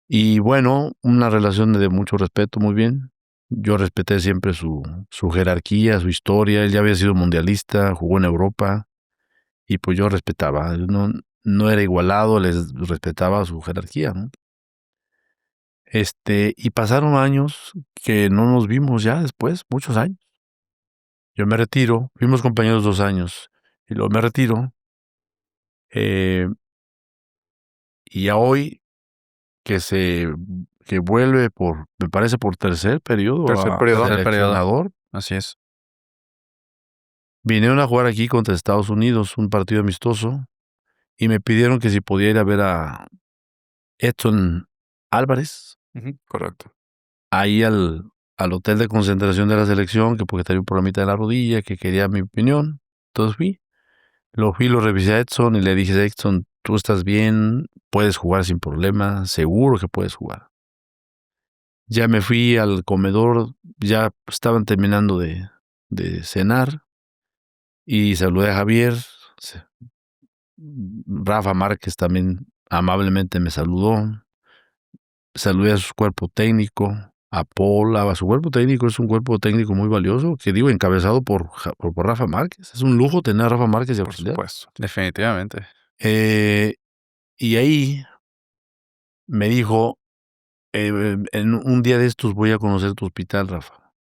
Y bueno, una relación de mucho respeto, muy bien. Yo respeté siempre su jerarquía, su historia. Él ya había sido mundialista, jugó en Europa, y pues yo respetaba. No era igualado, les respetaba su jerarquía, ¿no? Y pasaron años que no nos vimos ya después, muchos años. Yo me retiro, fuimos compañeros 2 años, y luego me retiro, y ya hoy que vuelve me parece por tercer periodo a seleccionador. Así es. Vinieron a jugar aquí contra Estados Unidos, un partido amistoso, y me pidieron que si podía ir a ver a Edson Álvarez, Correcto. ahí al hotel de concentración de la selección, que porque tenía un problemita de la rodilla, que quería mi opinión. Entonces lo revisé a Edson y le dije, Edson, tú estás bien, puedes jugar sin problema, seguro que puedes jugar. Ya me fui al comedor, ya estaban terminando de cenar, y saludé a Javier. Rafa Márquez también amablemente me saludó. Saludé a su cuerpo técnico, a Paul, a su cuerpo técnico. Es un cuerpo técnico muy valioso, que digo, encabezado por Rafa Márquez. Es un lujo tener a Rafa Márquez de auxiliar. Por supuesto, definitivamente. Y ahí me dijo, en un día de estos voy a conocer tu hospital, Rafa,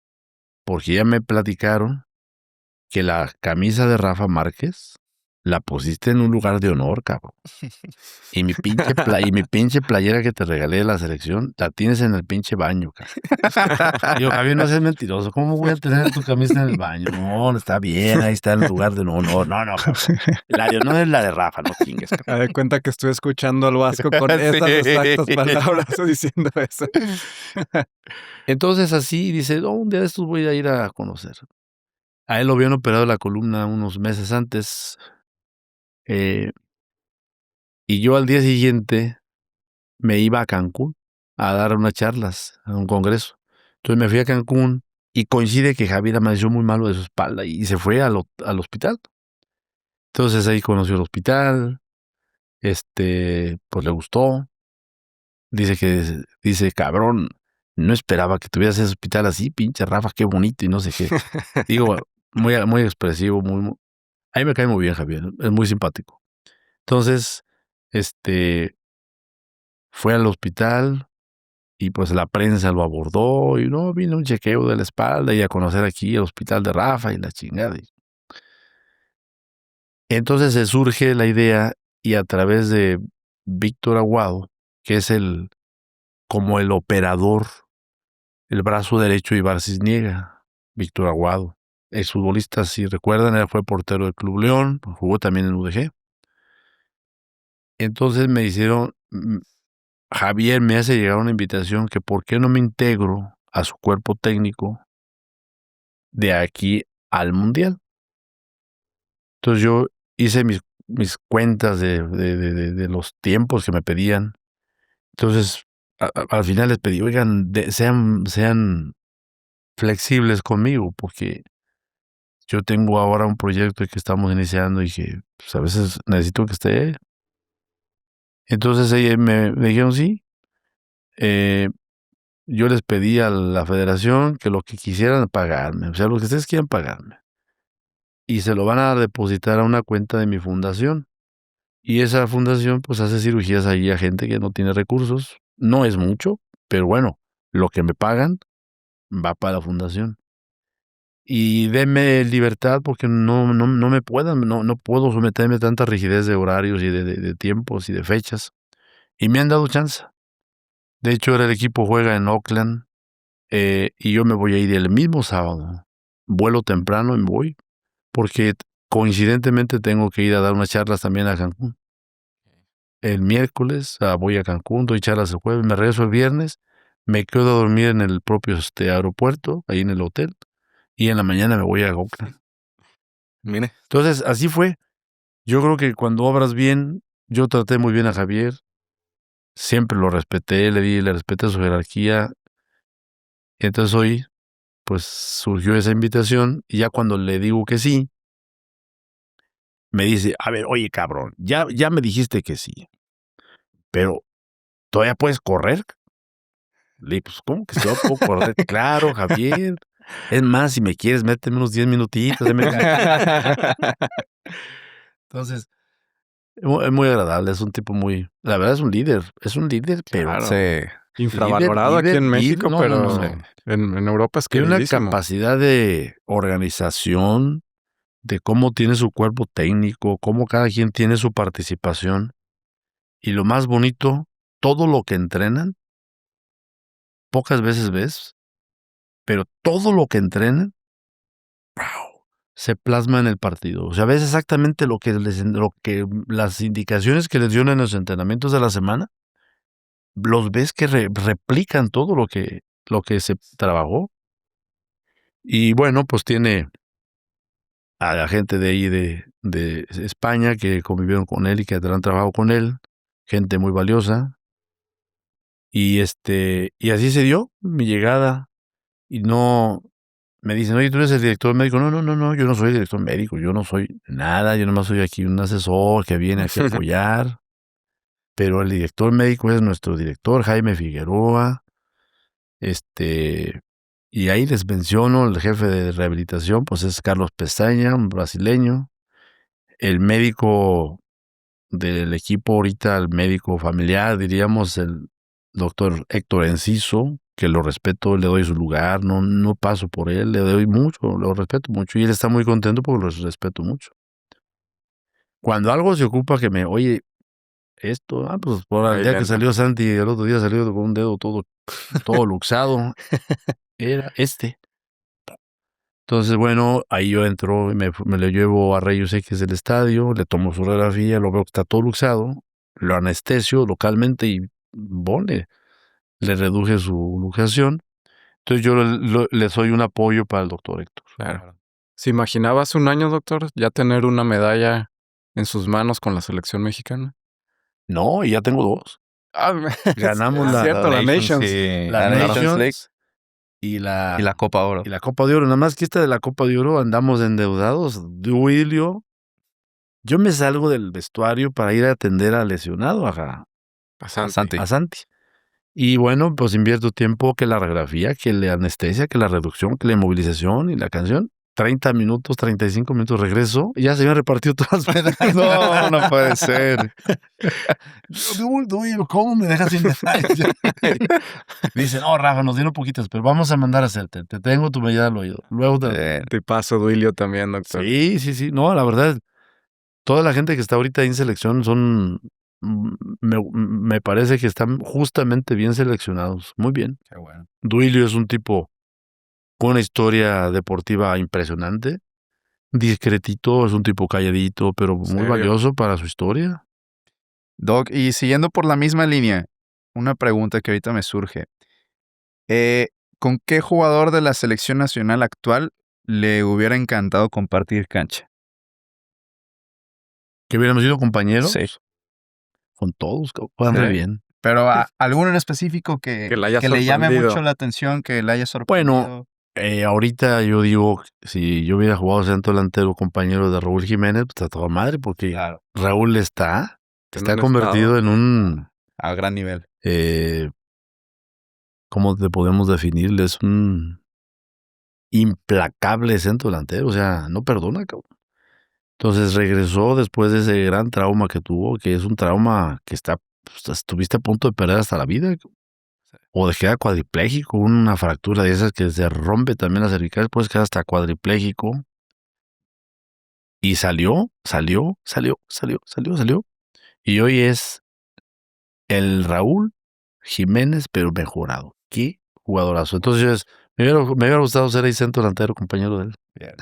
porque ya me platicaron que la camisa de Rafa Márquez la pusiste en un lugar de honor, cabrón. Y mi pinche playera que te regalé de la selección, la tienes en el pinche baño, cabrón. Digo, Javier, no seas mentiroso. ¿Cómo voy a tener tu camisa en el baño? No, está bien, ahí está en el lugar de honor. No, cabrón. La de honor es la de Rafa, no chingues, cabrón. Me doy cuenta que estoy escuchando al Vasco con esas exactas palabras diciendo eso. Entonces así dice, un día de estos voy a ir a conocer. A él lo habían operado la columna unos meses antes. Y yo al día siguiente me iba a Cancún a dar unas charlas a un congreso. Entonces me fui a Cancún y coincide que Javier amaneció muy malo de su espalda y se fue al hospital. Entonces ahí conoció el hospital, pues le gustó. Dice, cabrón, no esperaba que tuvieras ese hospital así, pinche Rafa, qué bonito y no sé qué. Digo, muy, muy expresivo, a mí me cae muy bien Javier, es muy simpático. Entonces, fue al hospital y pues la prensa lo abordó y no, vino un chequeo de la espalda y a conocer aquí el hospital de Rafa y la chingada. Entonces se surge la idea y a través de Víctor Aguado, que es como el operador, el brazo derecho de Ibar Cisniega, Víctor Aguado, exfutbolista, si recuerdan, él fue portero del Club León, jugó también en UDG. Entonces me hicieron, Javier me hace llegar una invitación que por qué no me integro a su cuerpo técnico de aquí al Mundial. Entonces yo hice mis cuentas de los tiempos que me pedían. Entonces, al final les pedí, oigan, sean flexibles conmigo, porque yo tengo ahora un proyecto que estamos iniciando y que pues, a veces necesito que esté. Entonces me dijeron sí. Yo les pedí a la federación que lo que quisieran pagarme, o sea, lo que ustedes quieran pagarme. Y se lo van a depositar a una cuenta de mi fundación. Y esa fundación pues hace cirugías ahí a gente que no tiene recursos. No es mucho, pero bueno, lo que me pagan va para la fundación. Y denme libertad porque no me puedan, no puedo someterme a tanta rigidez de horarios y de tiempos y de fechas. Y me han dado chance. De hecho, ahora el equipo juega en Oakland y yo me voy a ir el mismo sábado. Vuelo temprano y me voy porque coincidentemente tengo que ir a dar unas charlas también a Cancún. El miércoles voy a Cancún, doy charlas el jueves, me regreso el viernes, me quedo a dormir en el propio aeropuerto, ahí en el hotel, y en la mañana me voy a Oakland. Mire. Entonces, así fue. Yo creo que cuando obras bien, yo traté muy bien a Javier, siempre lo respeté, le respeté su jerarquía. Y entonces hoy, pues surgió esa invitación, y ya cuando le digo que sí, me dice, a ver, oye cabrón, ya me dijiste que sí, pero ¿todavía puedes correr? Le dije, pues, ¿cómo que yo puedo correr? Claro, Javier. Es más, si me quieres, méteme unos 10 minutitos. Entonces, es muy agradable, es un tipo muy... La verdad es un líder, pero... Claro. Sí. Infravalorado aquí en México, no, pero no. en Europa es Tiene una queridísimo. capacidad de organización, de cómo tiene su cuerpo técnico, cómo cada quien tiene su participación. Y lo más bonito, todo lo que entrenan, pocas veces ves, pero todo lo que entrenan, se plasma en el partido. O sea, ves exactamente lo que las indicaciones que les dieron en los entrenamientos de la semana, los ves que replican todo lo que se trabajó. Y bueno, pues tiene a la gente de ahí de España que convivieron con él y que han trabajado con él, gente muy valiosa. Y y así se dio mi llegada. Y no me dicen, oye, tú eres el director médico. No, yo no soy director médico, yo no soy nada, yo nomás soy aquí un asesor que viene aquí a apoyar. Pero el director médico es nuestro director, Jaime Figueroa. Y ahí les menciono, el jefe de rehabilitación, pues es Carlos Pestaña, un brasileño. El médico del equipo ahorita, el médico familiar, diríamos, el doctor Héctor Enciso, que lo respeto, le doy su lugar, no paso por él, le doy mucho, lo respeto mucho, y él está muy contento porque lo respeto mucho. Cuando algo se ocupa que oye, esto, pues por el Ahí día le que entra. salió Santi, el otro día salió con un dedo todo luxado, era Entonces, bueno, ahí yo entro y me lo llevo a Rayos X del estadio, le tomo su radiografía, lo veo que está todo luxado, lo anestesio localmente y le reduje su luxación. Entonces yo le soy un apoyo para el doctor Héctor. Claro. ¿Se imaginaba hace un año, doctor, ya tener una medalla en sus manos con la selección mexicana? No, y ya tengo 2. Ah, Ganamos es cierto, la Nations. y la Nations League Nations y y la Copa Oro. y la Copa de Oro. Nada más que esta de la Copa de Oro andamos endeudados. Duilio, yo me salgo del vestuario para ir a atender al lesionado, A Santi. Santi. a Santi. Y bueno, pues invierto tiempo que la radiografía, que la anestesia, que la reducción, que la inmovilización y la canción. 30 minutos, 35 minutos, regreso y ya se habían repartido todas las medallas. No puede ser. ¿Cómo me dejas sin medallas? Dice, no, Rafa, nos dieron poquitas, pero vamos a mandar a hacerte. Te tengo tu medalla al oído. Luego Te paso Duilio también, doctor. Sí. No, la verdad, toda la gente que está ahorita en selección me parece que están justamente bien seleccionados. Muy bien. Qué bueno. Duilio es un tipo con una historia deportiva impresionante. Discretito, es un tipo calladito, pero muy ¿Serio? valioso para su historia. Doc, y siguiendo por la misma línea, una pregunta que ahorita me surge. ¿Con qué jugador de la selección nacional actual le hubiera encantado compartir cancha? Que hubiéramos sido compañeros. Sí. Con todos, juegan re Sí. bien. Pero alguno en específico que Que le haya le llame sorprendido. mucho la atención, que le haya sorprendido. Ahorita yo digo, si yo hubiera jugado centro delantero compañero de Raúl Jiménez, pues a toda madre, porque Claro, Raúl está En un convertido en un, a gran nivel. ¿cómo te podemos definirle? Es un implacable centro delantero, o sea, no perdona, cabrón. Entonces regresó después de ese gran trauma que tuvo, que es un trauma que pues, estuviste a punto de perder hasta la vida, o de quedar cuadripléjico, una fractura de esas que se rompe también las cervicales, puedes quedar hasta cuadripléjico. Y salió. Y hoy es el Raúl Jiménez, pero mejorado. Qué jugadorazo. Entonces, me hubiera gustado ser ahí centro delantero, compañero de él. Bien.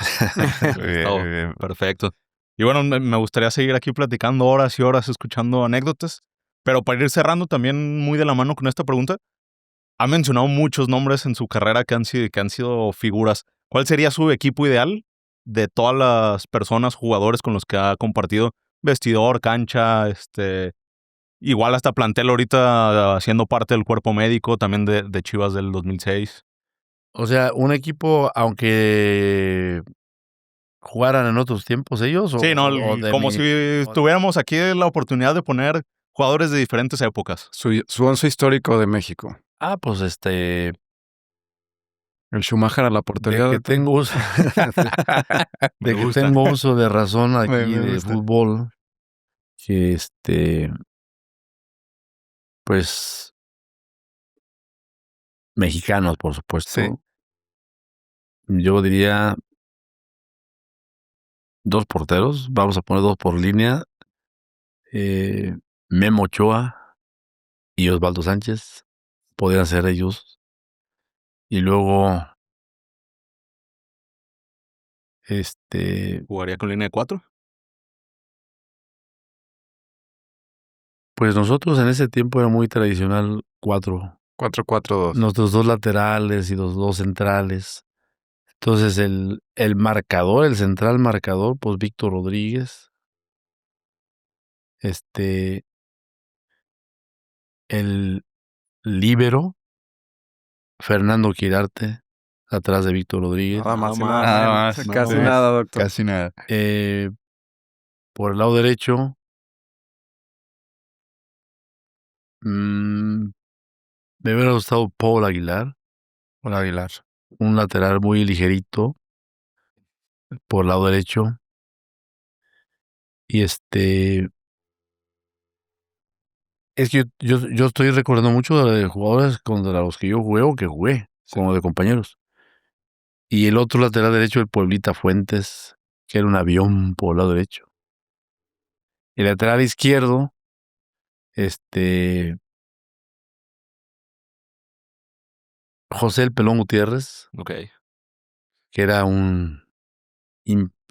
Está Bien. perfecto. Y bueno, me gustaría seguir aquí platicando horas y horas, escuchando anécdotas. Pero para ir cerrando también muy de la mano con esta pregunta, ha mencionado muchos nombres en su carrera que han sido figuras. ¿Cuál sería su equipo ideal de todas las personas, jugadores con los que ha compartido? Vestidor, cancha, igual hasta plantel ahorita siendo parte del cuerpo médico también de Chivas del 2006. O sea, un equipo, aunque jugaran en otros tiempos ellos, Sí, no, como si tuviéramos aquí la oportunidad de poner jugadores de diferentes épocas. Su 11 histórico de México. Pues El Schumacher a la portería. de que tengo uso, Me de que gusta. tengo uso de razón aquí Me de gusta. fútbol, que pues mexicanos, por supuesto. Sí. Yo diría 2 porteros, vamos a poner 2 por línea, Memo Ochoa y Osvaldo Sánchez, podrían ser ellos. Y luego, ¿Jugaría con línea de 4? pues nosotros en ese tiempo era muy tradicional 4. 4-4-2. Nuestros 2 laterales y los 2 centrales. Entonces el marcador, el central marcador, pues Víctor Rodríguez. El líbero, Fernando Quirarte, atrás de Víctor Rodríguez. Nada más y Nada Nada nada más. Casi Sí. nada, doctor. Casi nada. Por el lado derecho, me hubiera gustado Paul Aguilar, un lateral muy ligerito por el lado derecho. Y es que yo estoy recordando mucho de jugadores contra los que yo jugué o que jugué, como de compañeros. Y el otro lateral derecho, el Pueblita Fuentes, que era un avión por el lado derecho. El lateral izquierdo, José el Pelón Gutiérrez, Ok. que era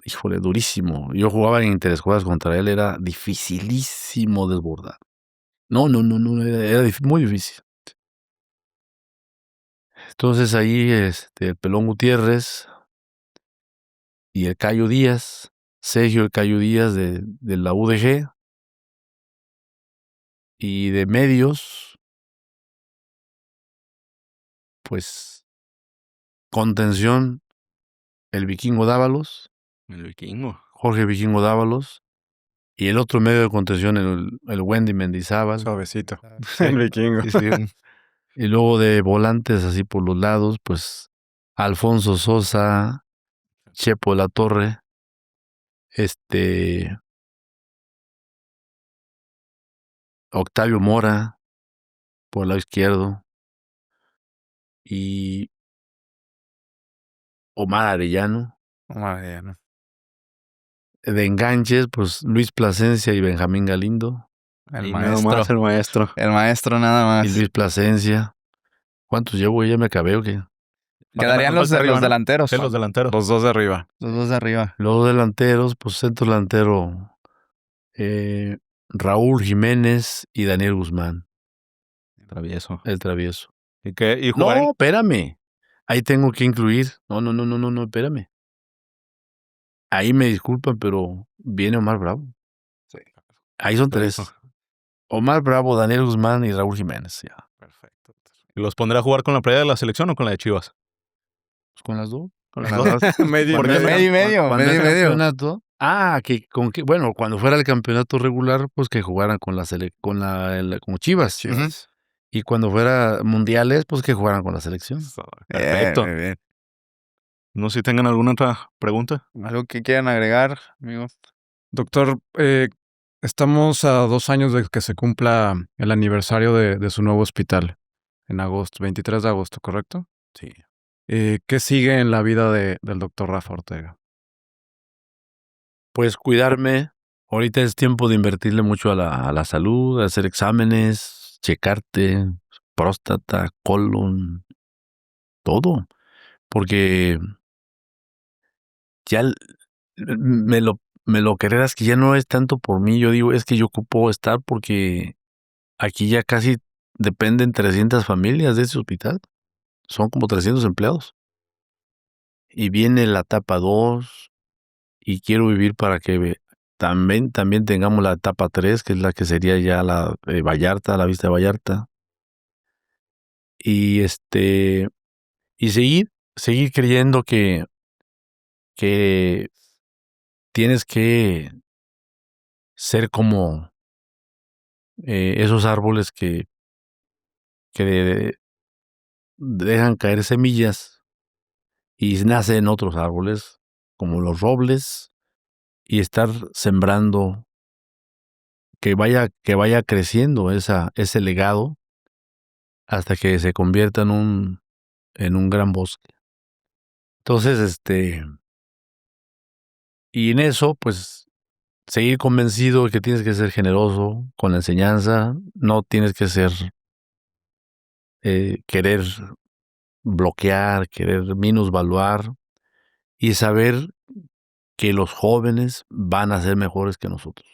híjole, durísimo. Yo jugaba en interescuadras contra él, era dificilísimo desbordar. No, era muy difícil. Entonces ahí, el Pelón Gutiérrez y el Cayo Díaz, Sergio el Cayo Díaz de la UDG, y de medios, pues, contención, el Vikingo Dávalos, El vikingo. Jorge Vikingo Dávalos, y el otro medio de contención, el Wendy Mendizábal. Suavecito. El vikingo. Sí, sí. Y luego de volantes así por los lados, pues Alfonso Sosa, Chepo La Torre, Octavio Mora por el lado izquierdo y Omar Arellano. Mariano. De enganches, pues Luis Plasencia y Benjamín Galindo. El Y nada maestro. más el maestro. El maestro nada más. Y Luis Plasencia. ¿Cuántos llevo? ¿Ya me acabé o qué? Quedarían los Falta arriba, ¿no? delanteros. Sí, los delanteros. Los dos de arriba. Los dos de arriba. Los delanteros, pues centro delantero, Raúl Jiménez y Daniel Guzmán, Travieso. el travieso. ¿Y jugar No, espérame. Ahí tengo que incluir. No, espérame. Ahí me disculpan, pero viene Omar Bravo. Ahí son 3. Omar Bravo, Daniel Guzmán y Raúl Jiménez. Ya. Perfecto. ¿Y los pondré a jugar con la playera de la selección o con la de Chivas? Pues con las 2. Con las dos. Medio y Porque medio. medio y medio, Cuando medio y es medio. campeonato. Bueno, cuando fuera el campeonato regular, pues que jugaran con con Chivas. Chivas. Y cuando fuera mundiales, pues que jugaran con la selección. Perfecto. Bien, bien. No sé si tengan alguna otra pregunta. ¿Algo que quieran agregar, amigos? Doctor, estamos a 2 años de que se cumpla el aniversario de su nuevo hospital, en agosto, 23 de agosto, ¿correcto? Sí. ¿Qué sigue en la vida del doctor Rafa Ortega? Pues cuidarme. Ahorita es tiempo de invertirle mucho a la salud, a hacer exámenes, checarte, próstata, colon, todo. Porque ya me lo creerás que ya no es tanto por mí. Yo digo, es que yo ocupo estar porque aquí ya casi dependen 300 familias de ese hospital. Son como 300 empleados. Y viene la etapa 2 y quiero vivir para que también tengamos la etapa 3, que es la que sería ya la de Vallarta, la vista de Vallarta. Y y seguir creyendo que tienes que ser como esos árboles que dejan caer semillas y nacen otros árboles, como los robles, y estar sembrando, que vaya creciendo ese legado hasta que se convierta en un gran bosque. Entonces, y en eso, pues, seguir convencido de que tienes que ser generoso con la enseñanza, no tienes que querer bloquear, querer minusvaluar y saber que los jóvenes van a ser mejores que nosotros.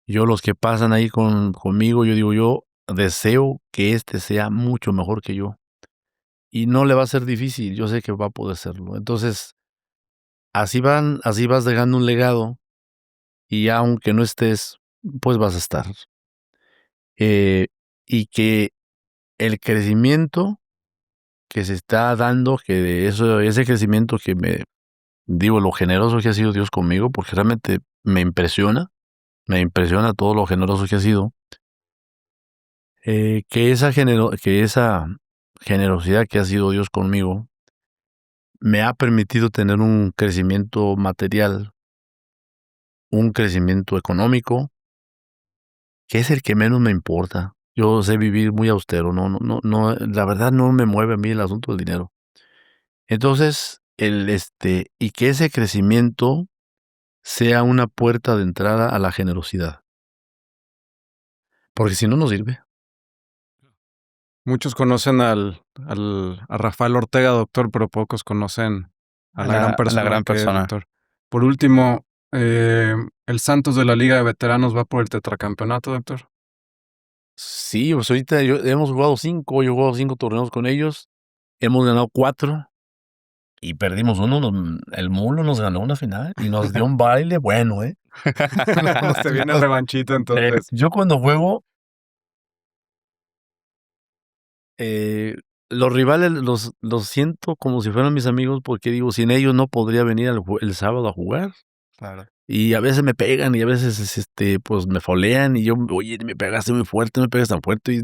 Yo, los que pasan ahí conmigo, yo deseo que sea mucho mejor que yo. Y no le va a ser difícil, yo sé que va a poder serlo. Entonces, así vas dejando un legado y aunque no estés, pues vas a estar. Y que el crecimiento que se está dando, ese crecimiento que lo generoso que ha sido Dios conmigo, porque realmente me impresiona todo lo generoso que ha sido, que esa generosidad que ha sido Dios conmigo me ha permitido tener un crecimiento material, un crecimiento económico, que es el que menos me importa. Yo sé vivir muy austero, no, la verdad no me mueve a mí el asunto del dinero. Entonces, y que ese crecimiento sea una puerta de entrada a la generosidad. Porque si no, no sirve. Muchos conocen a Rafael Ortega, doctor, pero pocos conocen a la gran persona que es, doctor. Por último, el Santos de la Liga de Veteranos va por el tetracampeonato, doctor. Sí, pues ahorita hemos jugado 5, yo he jugado 5 torneos con ellos, hemos ganado 4 y perdimos uno. El Mulo nos ganó una final y nos dio un baile bueno, ¿eh? Se viene el revanchito entonces. Yo cuando juego, los rivales los siento como si fueran mis amigos, porque digo, sin ellos no podría venir el sábado a jugar. Claro. Y a veces me pegan y a veces pues me folean y yo, oye, me pegaste muy fuerte, no me pegas tan fuerte y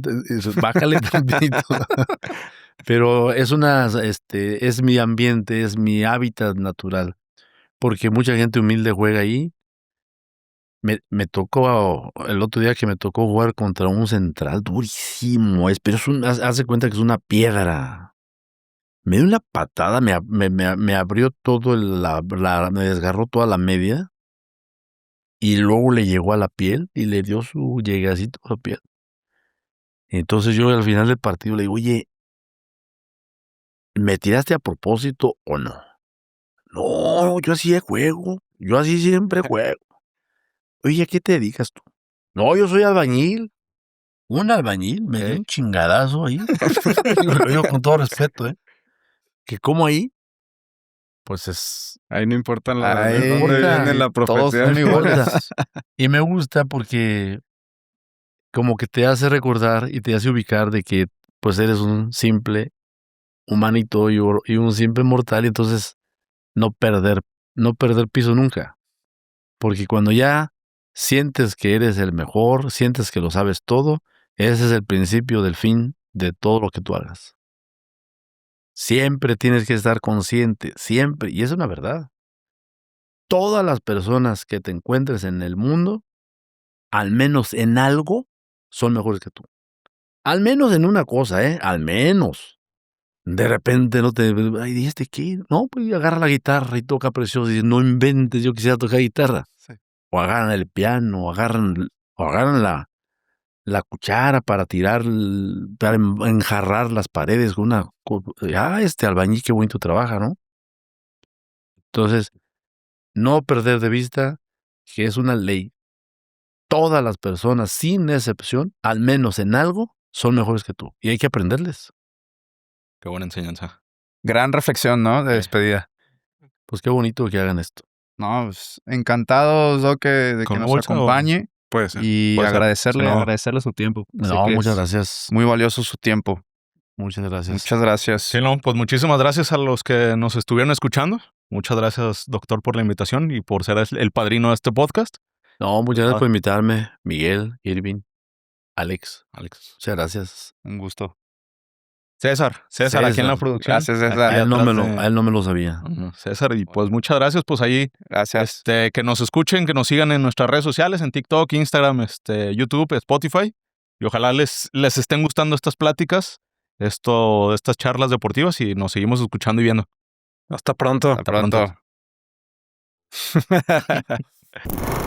bájale tantito. Pero es mi ambiente, es mi hábitat natural, porque mucha gente humilde juega ahí. Me tocó el otro día que me tocó jugar contra un central durísimo, pero hace cuenta que es una piedra. Me dio una patada, me abrió todo me desgarró toda la media y luego le llegó a la piel y le dio su llegacito a la piel. Entonces yo al final del partido le digo, oye, ¿me tiraste a propósito o no? No, yo así juego, yo así siempre juego. Oye, ¿a qué te dedicas tú? No, yo soy albañil. Un albañil me dio un chingadazo ahí. Lo digo con todo respeto, que como ahí. pues es... Ahí no importa de Ahí dónde viene la todos profesión. son iguales. Y me gusta porque como que te hace recordar y te hace ubicar de que pues eres un simple humanito y un simple mortal, y entonces no perder piso nunca. Porque cuando ya sientes que eres el mejor, sientes que lo sabes todo, ese es el principio del fin de todo lo que tú hagas. Siempre tienes que estar consciente, siempre, y es una verdad. Todas las personas que te encuentres en el mundo, al menos en algo, son mejores que tú. Al menos en una cosa, al menos. De repente no te... Ay, ¿dijiste qué? No, pues agarra la guitarra y toca precioso. Y no inventes, yo quisiera tocar guitarra. Sí. O agarran el piano, o agarran la cuchara para tirar, para enjarrar las paredes con una... este albañil qué bonito trabaja, ¿no? Entonces, no perder de vista que es una ley. Todas las personas, sin excepción, al menos en algo, son mejores que tú. Y hay que aprenderles. Qué buena enseñanza. Gran reflexión, ¿no? De despedida. Pues qué bonito que hagan esto. No, pues encantados, Doc, de que ¿Con nos bolsa o- acompañe Puede ser. y Puede ser. agradecerle, Si no- agradecerle su tiempo. Sé No, que muchas es gracias. muy valioso su tiempo. Muchas gracias. Muchas gracias. Sí, no, pues muchísimas gracias a los que nos estuvieron escuchando. Muchas gracias, doctor, por la invitación y por ser el padrino de este podcast. No, muchas gracias por invitarme, Miguel, Irving, Alex. Alex. Muchas gracias. Un gusto. César, aquí en la César. producción. Gracias, César. Aquí A él no atrás me lo sabía. César, y pues muchas gracias, pues ahí, Gracias. que nos escuchen, que nos sigan en nuestras redes sociales, en TikTok, Instagram, YouTube, Spotify, y ojalá les estén gustando estas pláticas, estas charlas deportivas, y nos seguimos escuchando y viendo. Hasta pronto. Hasta pronto. pronto.